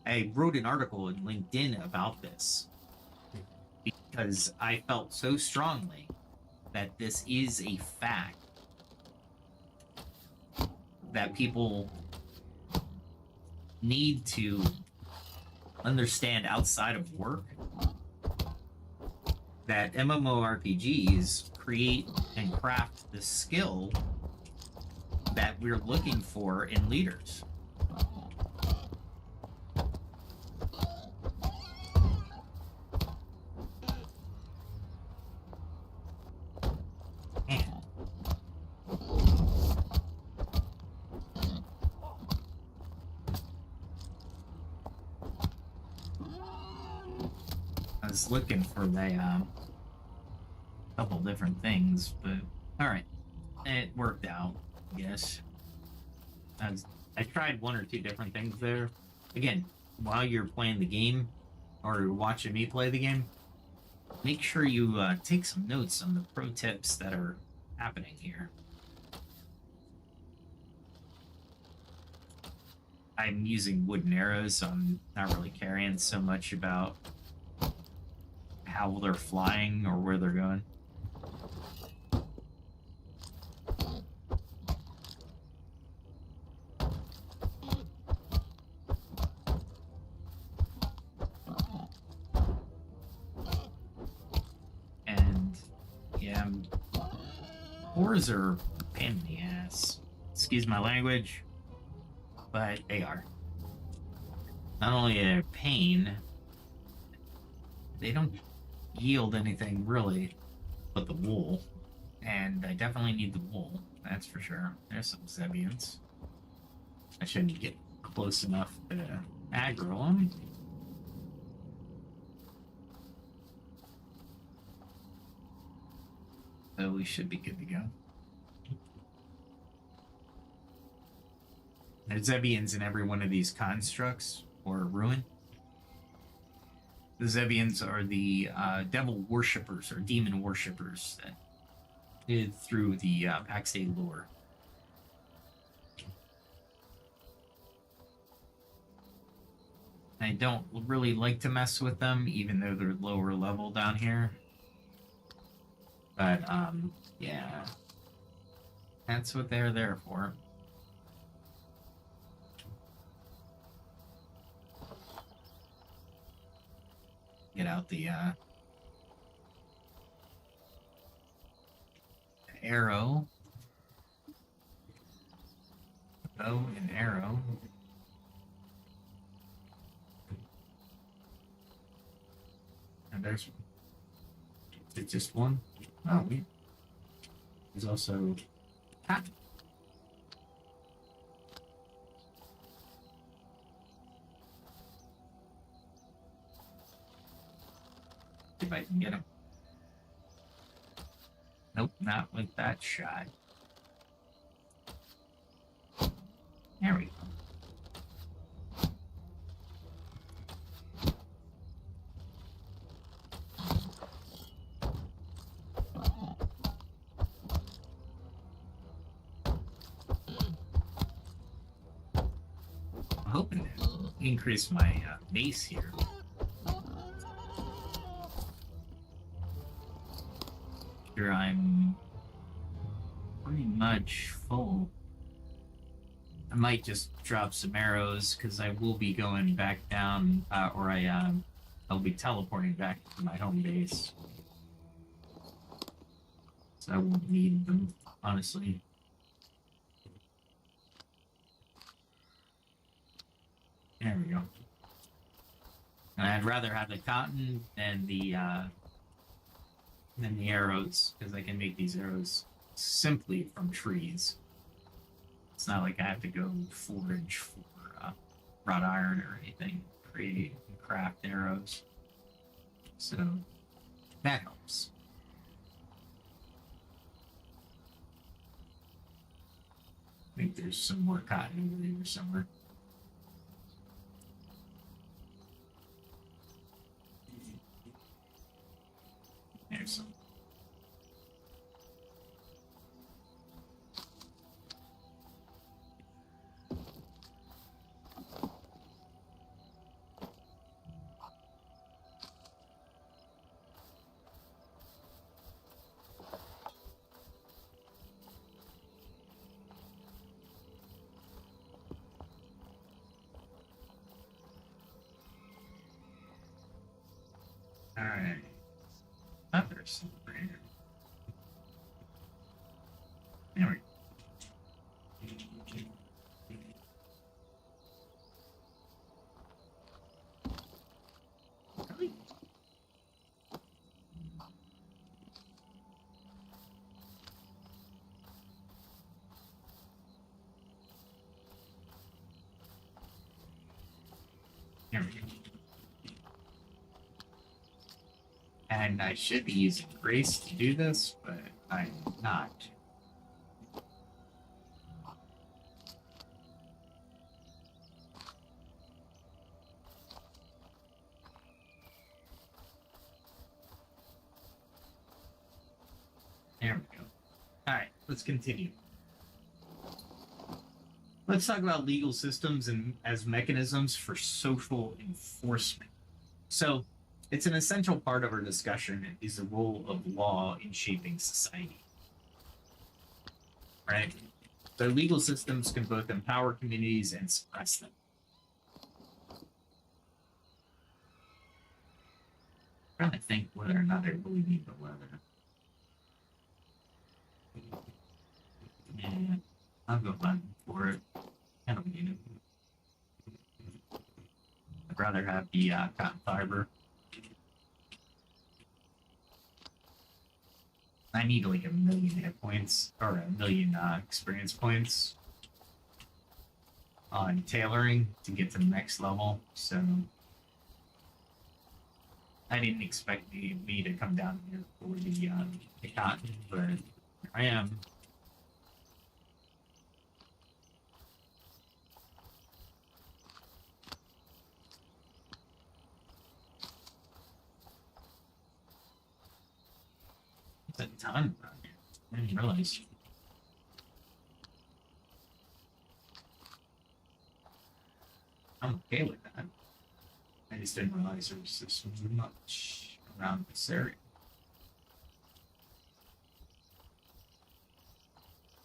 [SPEAKER 2] I wrote an article in LinkedIn about this because I felt so strongly that this is a fact that people need to understand outside of work, that MMORPGs create and craft the skill that we're looking for in leaders. I was looking for the couple different things, but all right, it worked out. Yes, I tried one or two different things there. Again, while you're playing the game or watching me play the game, make sure you take some notes on the pro tips that are happening here. I'm using wooden arrows, so I'm not really caring so much about how they're flying or where they're going. And yeah, whores are a pain in the ass. Excuse my language, but they are. Not only a pain, they don't yield anything really but the wool. And I definitely need the wool, that's for sure. There's some Zebians. I shouldn't get close enough to aggro them. So we should be good to go. There's Zebians in every one of these constructs or ruin. The Zebians are the devil worshippers or demon worshippers that did through the Pax Dei lore. I don't really like to mess with them, even though they're lower level down here. But, yeah. That's what they're there for. Get out the arrow. Bow and arrow. And there's one. It's just one. Oh, wait. There's also cat. See if I can get him. Nope, not with that shot. There we go. I'm hoping to increase my base here. Sure, I'm pretty much full. I might just drop some arrows because I will be going back down, or I'll be teleporting back to my home base, so I won't need them, honestly. There we go. And I'd rather have the cotton than the arrows, because I can make these arrows simply from trees. It's not like I have to go forage for wrought iron or anything, create and craft arrows. So that helps. I think there's some more cotton over there somewhere. There's some. person. There we go. Really? There we go. And I should be using grace to do this, but I'm not. There we go. Alright, let's continue. Let's talk about legal systems and as mechanisms for social enforcement. So, it's an essential part of our discussion is the role of law in shaping society. Right? So legal systems can both empower communities and suppress them. I'm trying to think whether or not I really need the leather. Yeah, I'll go back for it. I don't need it. I'd rather have the cotton fiber. I need like 1,000,000 hit points or 1,000,000 experience points on tailoring to get to the next level. So I didn't expect me to come down here for the cotton, but here I am. There's a ton around here. I didn't realize. I'm okay with that. I just didn't realize there was this much around this area.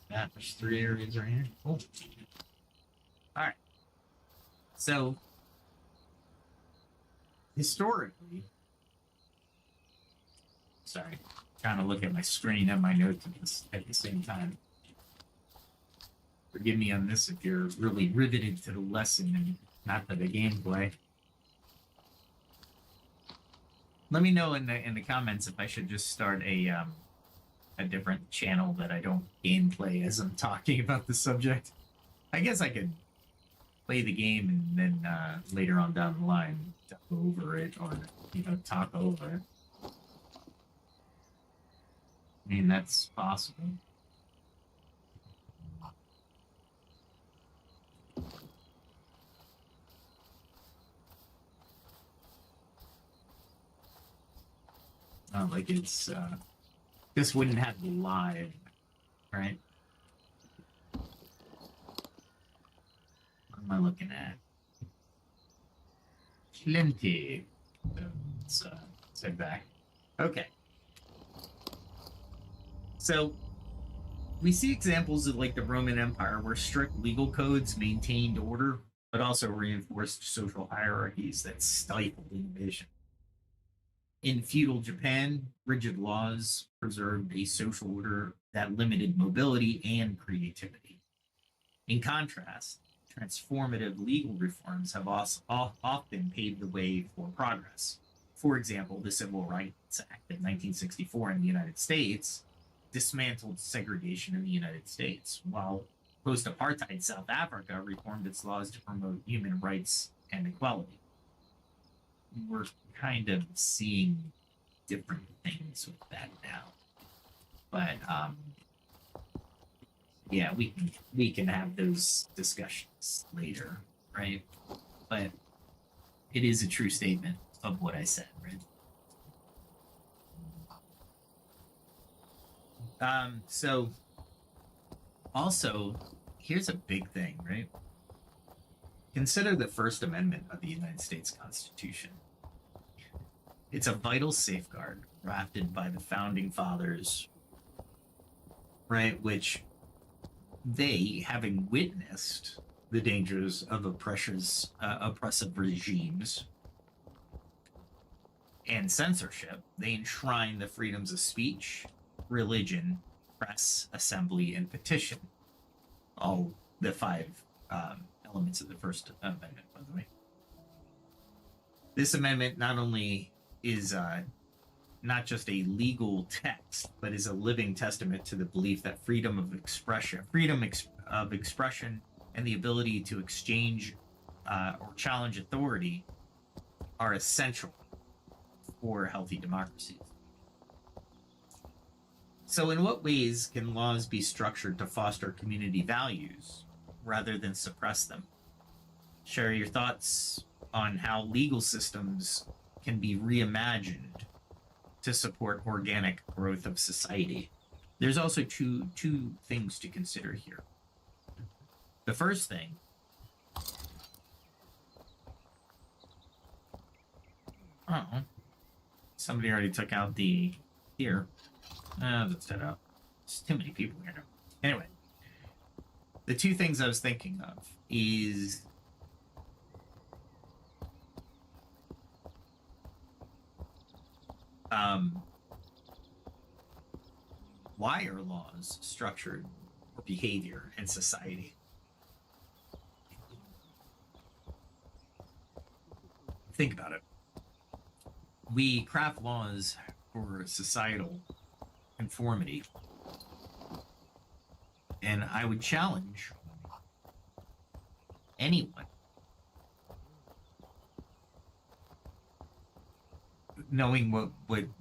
[SPEAKER 2] Yeah, there's 3 areas right here. Cool. Alright. So, historically, sorry, trying to look at my screen and my notes at the same time. Forgive me on this if you're really riveted to the lesson and not to the gameplay. Let me know in the comments if I should just start a different channel that I don't gameplay as I'm talking about the subject. I guess I could play the game and then later on down the line talk over it or talk over it. I mean, that's possible. Like it's, this wouldn't have the live, right? What am I looking at? Plenty. So let's head back. Okay. So, we see examples of like the Roman Empire where strict legal codes maintained order, but also reinforced social hierarchies that stifled innovation. In feudal Japan, rigid laws preserved a social order that limited mobility and creativity. In contrast, transformative legal reforms have also often paved the way for progress. For example, the Civil Rights Act of 1964 in the United States dismantled segregation in the United States, while post-apartheid South Africa reformed its laws to promote human rights and equality. We're kind of seeing different things with that now, but yeah, we can have those discussions later, right? But it is a true statement of what I said, right? So also, here's a big thing, right? Consider the First Amendment of the United States Constitution. It's a vital safeguard drafted by the founding fathers, right? Which they, having witnessed the dangers of oppressive regimes and censorship, they enshrine the freedoms of speech, religion, press, assembly, and petition. All the five elements of the First Amendment, by the way. This amendment not only is not just a legal text, but is a living testament to the belief that freedom of expression, and the ability to exchange or challenge authority are essential for healthy democracies. So, in what ways can laws be structured to foster community values rather than suppress them? Share your thoughts on how legal systems can be reimagined to support organic growth of society. There's also two things to consider here. The first thing, somebody already took out the here. Let's set up. There's too many people here. Anyway, the two things I was thinking of is why are laws structured for behavior in society? Think about it. We craft laws for societal conformity. And I would challenge anyone knowing what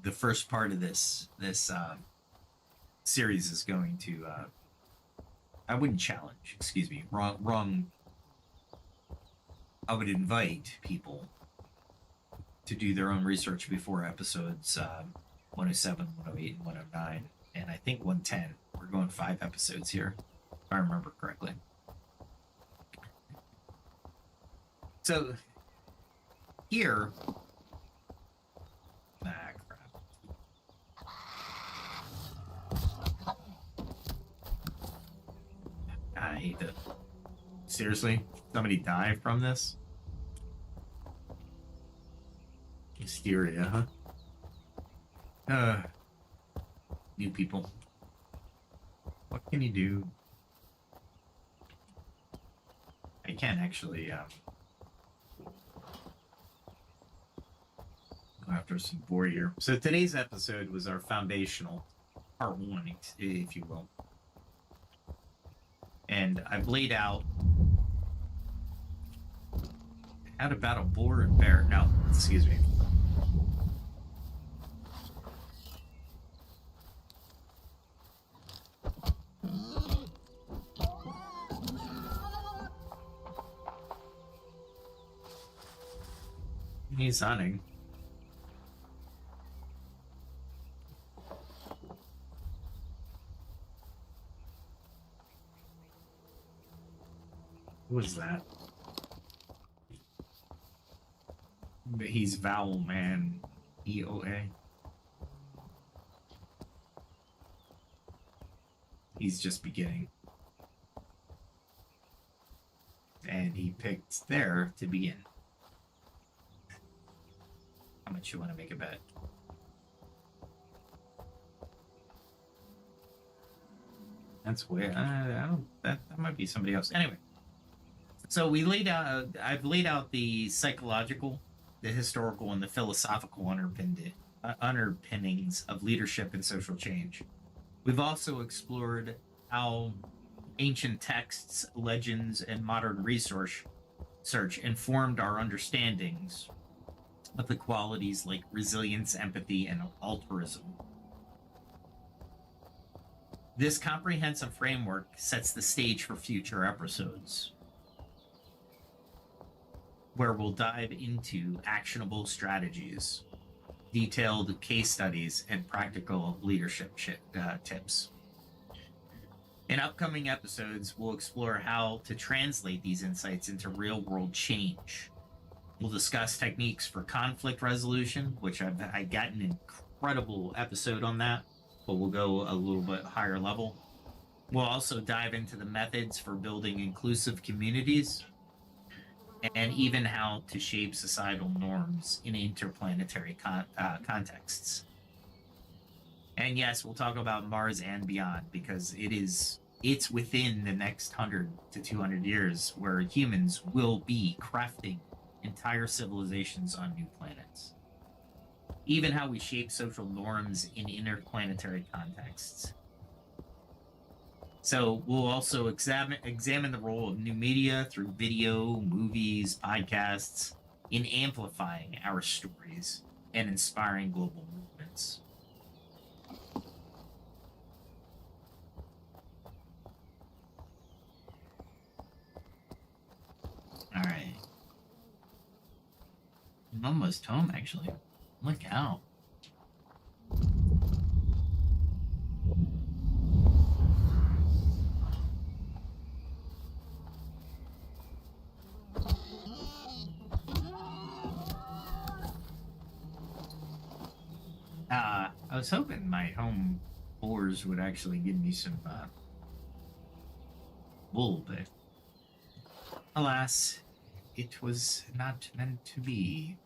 [SPEAKER 2] the first part of this series is going to I wouldn't challenge, excuse me, wrong. I would invite people to do their own research before episodes 107, 108, and 109, and I think 110. We're going 5 episodes here, if I remember correctly. So here, crap. I hate it. Seriously, somebody die from this? Hysteria, huh? New people. What can you do? I can't actually go after some board here. So today's episode was our foundational part 1, if you will. And I've laid out how to battle boar and bear. No, excuse me. He's hunting. What is that? He's Vowel Man EOA. He's just beginning. And he picked there to begin. How much you want to make a bet? That's weird. I don't. That might be somebody else. Anyway, so we laid out. I've laid out the psychological, the historical, and the philosophical underpinnings of leadership and social change. We've also explored how ancient texts, legends, and modern research informed our understandings of the qualities like resilience, empathy, and altruism. This comprehensive framework sets the stage for future episodes, where we'll dive into actionable strategies, detailed case studies, and practical leadership tips. In upcoming episodes, we'll explore how to translate these insights into real-world change. We'll discuss techniques for conflict resolution, which I got an incredible episode on that, but we'll go a little bit higher level. We'll also dive into the methods for building inclusive communities. and even how to shape societal norms in interplanetary contexts. And yes, we'll talk about Mars and beyond because it's within the next 100 to 200 years where humans will be crafting entire civilizations on new planets. Even how we shape social norms in interplanetary contexts. So we'll also examine the role of new media through video, movies, podcasts in amplifying our stories and inspiring global movements. All right. I'm almost home, actually. Look out. I was hoping my home floors would actually give me some wool, but alas, it was not meant to be.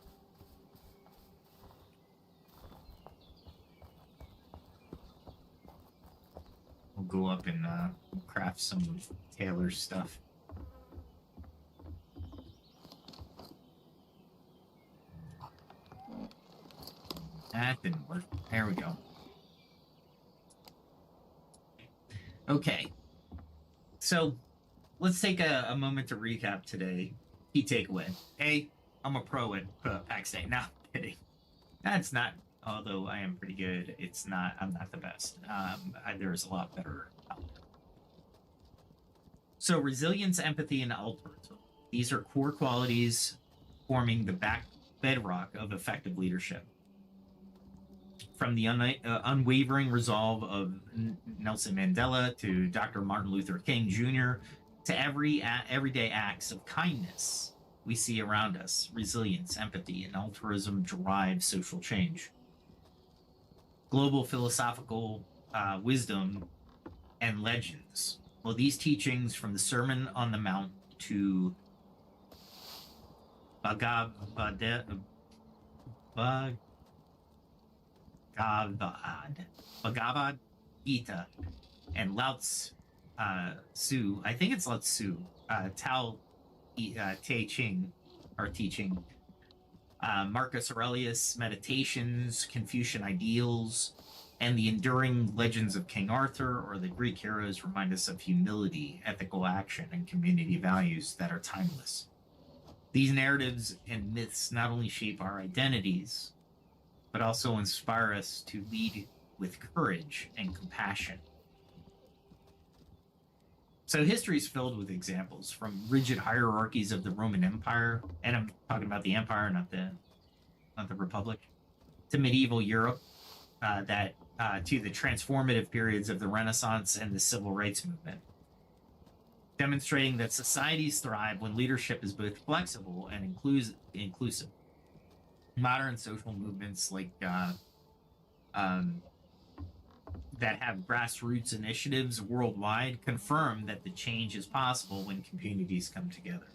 [SPEAKER 2] We'll go up and craft some of Taylor's stuff. That didn't work. There we go. Okay. So let's take a moment to recap today. Key takeaway. A, I'm a pro at Pax Dei. No, kidding. That's not, although I am pretty good, I'm not the best. There's a lot better out there. So resilience, empathy, and altruism. These are core qualities forming the bedrock of effective leadership. From the unwavering resolve of Nelson Mandela to Dr. Martin Luther King Jr. to everyday acts of kindness we see around us, resilience, empathy, and altruism drive social change. Global philosophical wisdom and legends. Well, these teachings from the Sermon on the Mount to Bhagavad Gita and Laozi, I think it's Laozi, Tao Te Ching, or teaching, Marcus Aurelius' Meditations, Confucian Ideals, and the enduring legends of King Arthur or the Greek heroes remind us of humility, ethical action, and community values that are timeless. These narratives and myths not only shape our identities, but also inspire us to lead with courage and compassion. So history is filled with examples from rigid hierarchies of the Roman Empire, and I'm talking about the empire, not the Republic, to medieval Europe, to the transformative periods of the Renaissance and the Civil Rights Movement, demonstrating that societies thrive when leadership is both flexible and inclusive. Modern social movements like that have grassroots initiatives worldwide confirm that the change is possible when communities come together.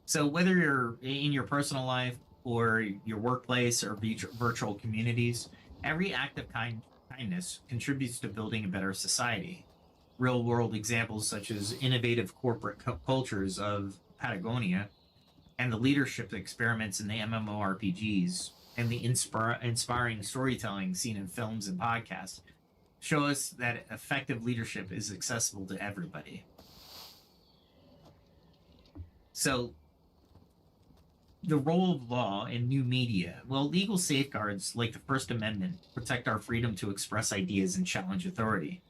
[SPEAKER 2] So whether you're in your personal life or your workplace or virtual communities, every act of kindness contributes to building a better society. Real world examples such as innovative corporate cultures of Patagonia and the leadership experiments in the MMORPGs and the inspiring storytelling seen in films and podcasts show us that effective leadership is accessible to everybody. So, the role of law in new media. Well, legal safeguards like the First Amendment protect our freedom to express ideas and challenge authority,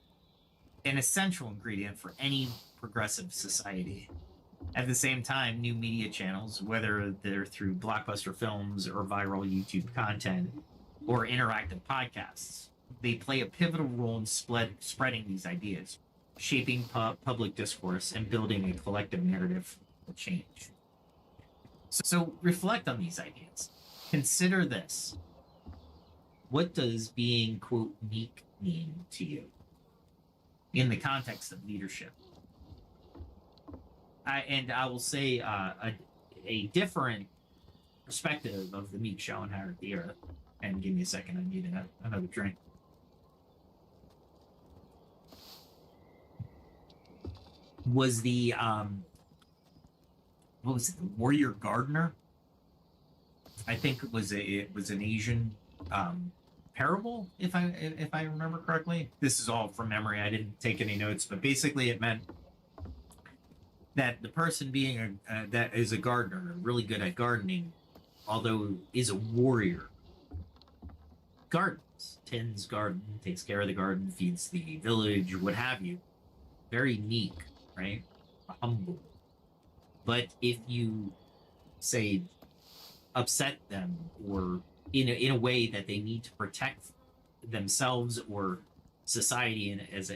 [SPEAKER 2] an essential ingredient for any progressive society. At the same time, new media channels, whether they're through blockbuster films or viral YouTube content or interactive podcasts, they play a pivotal role in spreading these ideas, shaping public discourse and building a collective narrative for change. So reflect on these ideas. Consider this. What does being, quote, meek mean to you in the context of leadership? I will say a different perspective of the meek shall inherit the earth. And give me a second, I need another drink. Was the what was it? The warrior gardener? I think it was an Asian parable, if I remember correctly. This is all from memory. I didn't take any notes, but basically it meant that the person being that is a gardener, really good at gardening, although is a warrior, gardens, tends garden, takes care of the garden, feeds the village, what have you. Very meek, right? Humble. But if you say upset them or in a way that they need to protect themselves or society as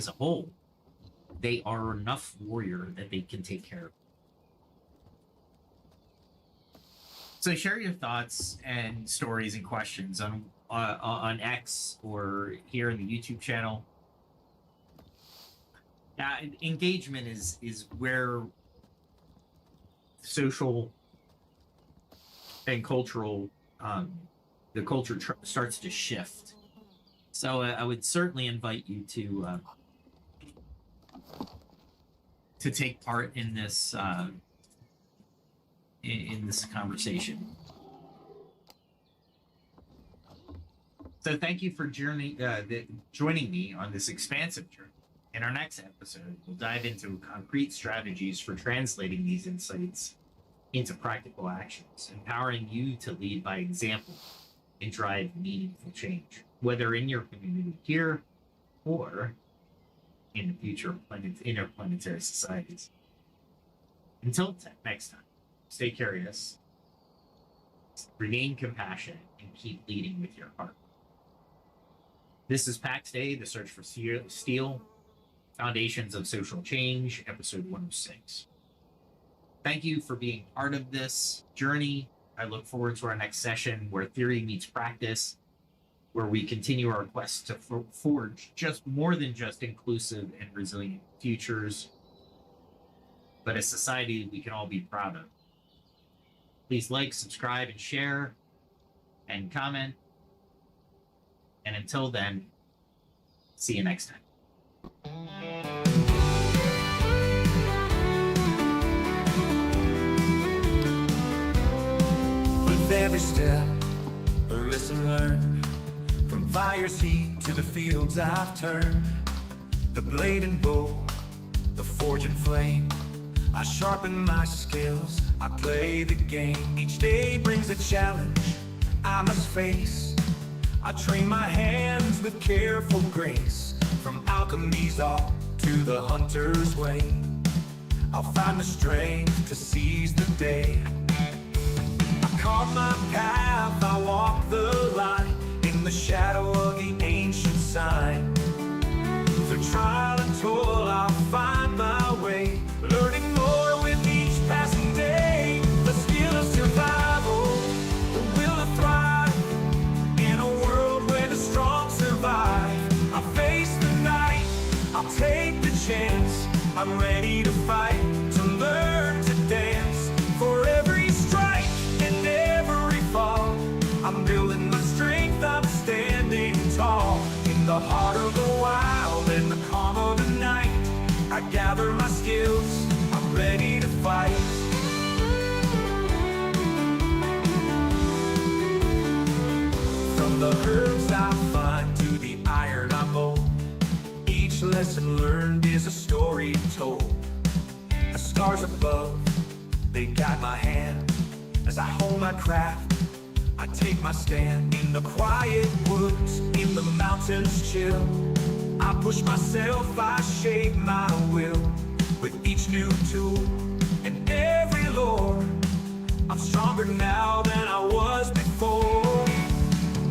[SPEAKER 2] a whole, they are enough warrior that they can take care of. So share your thoughts and stories and questions on X or here in the YouTube channel. Engagement is where social and cultural the culture starts to shift. So I would certainly invite you to take part in this in this conversation. So thank you for joining me on this expansive journey. In our next episode, we'll dive into concrete strategies for translating these insights into practical actions, empowering you to lead by example and drive meaningful change, whether in your community here or in the future interplanetary societies. Until next time, stay curious, remain compassionate, and keep leading with your heart. This is Pax Dei, The Search for Steel, Foundations of Social Change, episode 106. Thank you for being part of this journey. I look forward to our next session where theory meets practice, where we continue our quest to forge just more than just inclusive and resilient futures, but a society we can all be proud of. Please like, subscribe, and share, and comment. And until then, see you next time.
[SPEAKER 1] With every step, a lesson learned. From fire's heat to the fields I've turned. The blade and bow, the forge and flame. I sharpen my skills, I play the game. Each day brings a challenge I must face. I train my hands with careful grace. From alchemy's art to the hunter's way, I'll find the strength to seize the day. I carve my path, I walk the line, in the shadow of the ancient sign. Through trial and toil I'll find my way, learning more with each passing day. The skill of survival, the will to thrive, in a world where the strong survive. I face the night, I'll take the chance. I'm ready to fight, to learn to dance. For every strike and every fall, I'm building my strength, I'm standing tall. In the heart of the wild, in the calm of the night, I gather my skills, I'm ready to fight. From the herbs I find to the iron I mold, each lesson learned is a story told. The stars above, they guide my hand as I hold my craft. I take my stand in the quiet woods, in the mountains chill. I push myself, I shape my will with each new tool and every lore. I'm stronger now than I was before.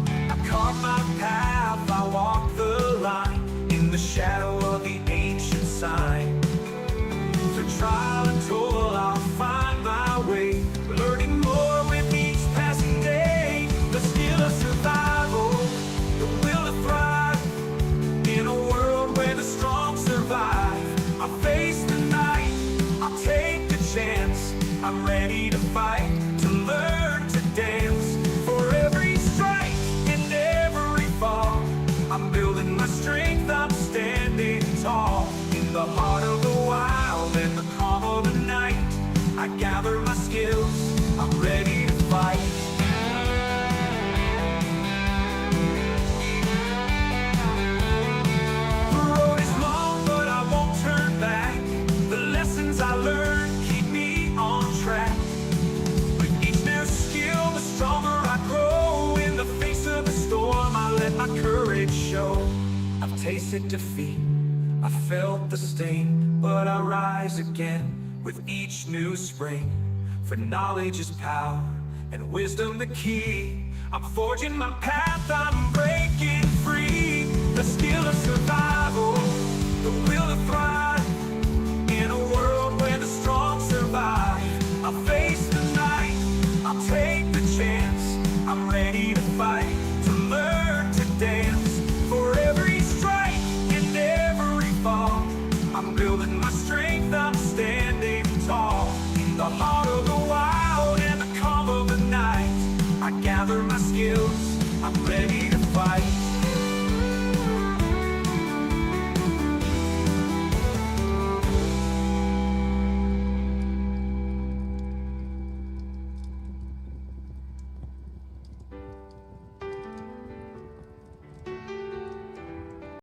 [SPEAKER 1] I carve my path, I walk the line, in the shadow of the ancient sign. Through trial and toil I'll find my way, learning more with each passing day. The skill of survival, the will to thrive, in a world where the strong survive. I face the night, I strength, I'm standing tall. In the heart of the wild and the calm of the night, I gather my skills, I'm ready to fight. The road is long, but I won't turn back. The lessons I learned keep me on track. With each new skill, the stronger I grow. In the face of the storm, I let my courage show. I've tasted defeat, I felt the sting, but I rise again with each new spring. For knowledge is power, and wisdom the key. I'm forging my path, I'm breaking free. The skill of survival, the will to thrive.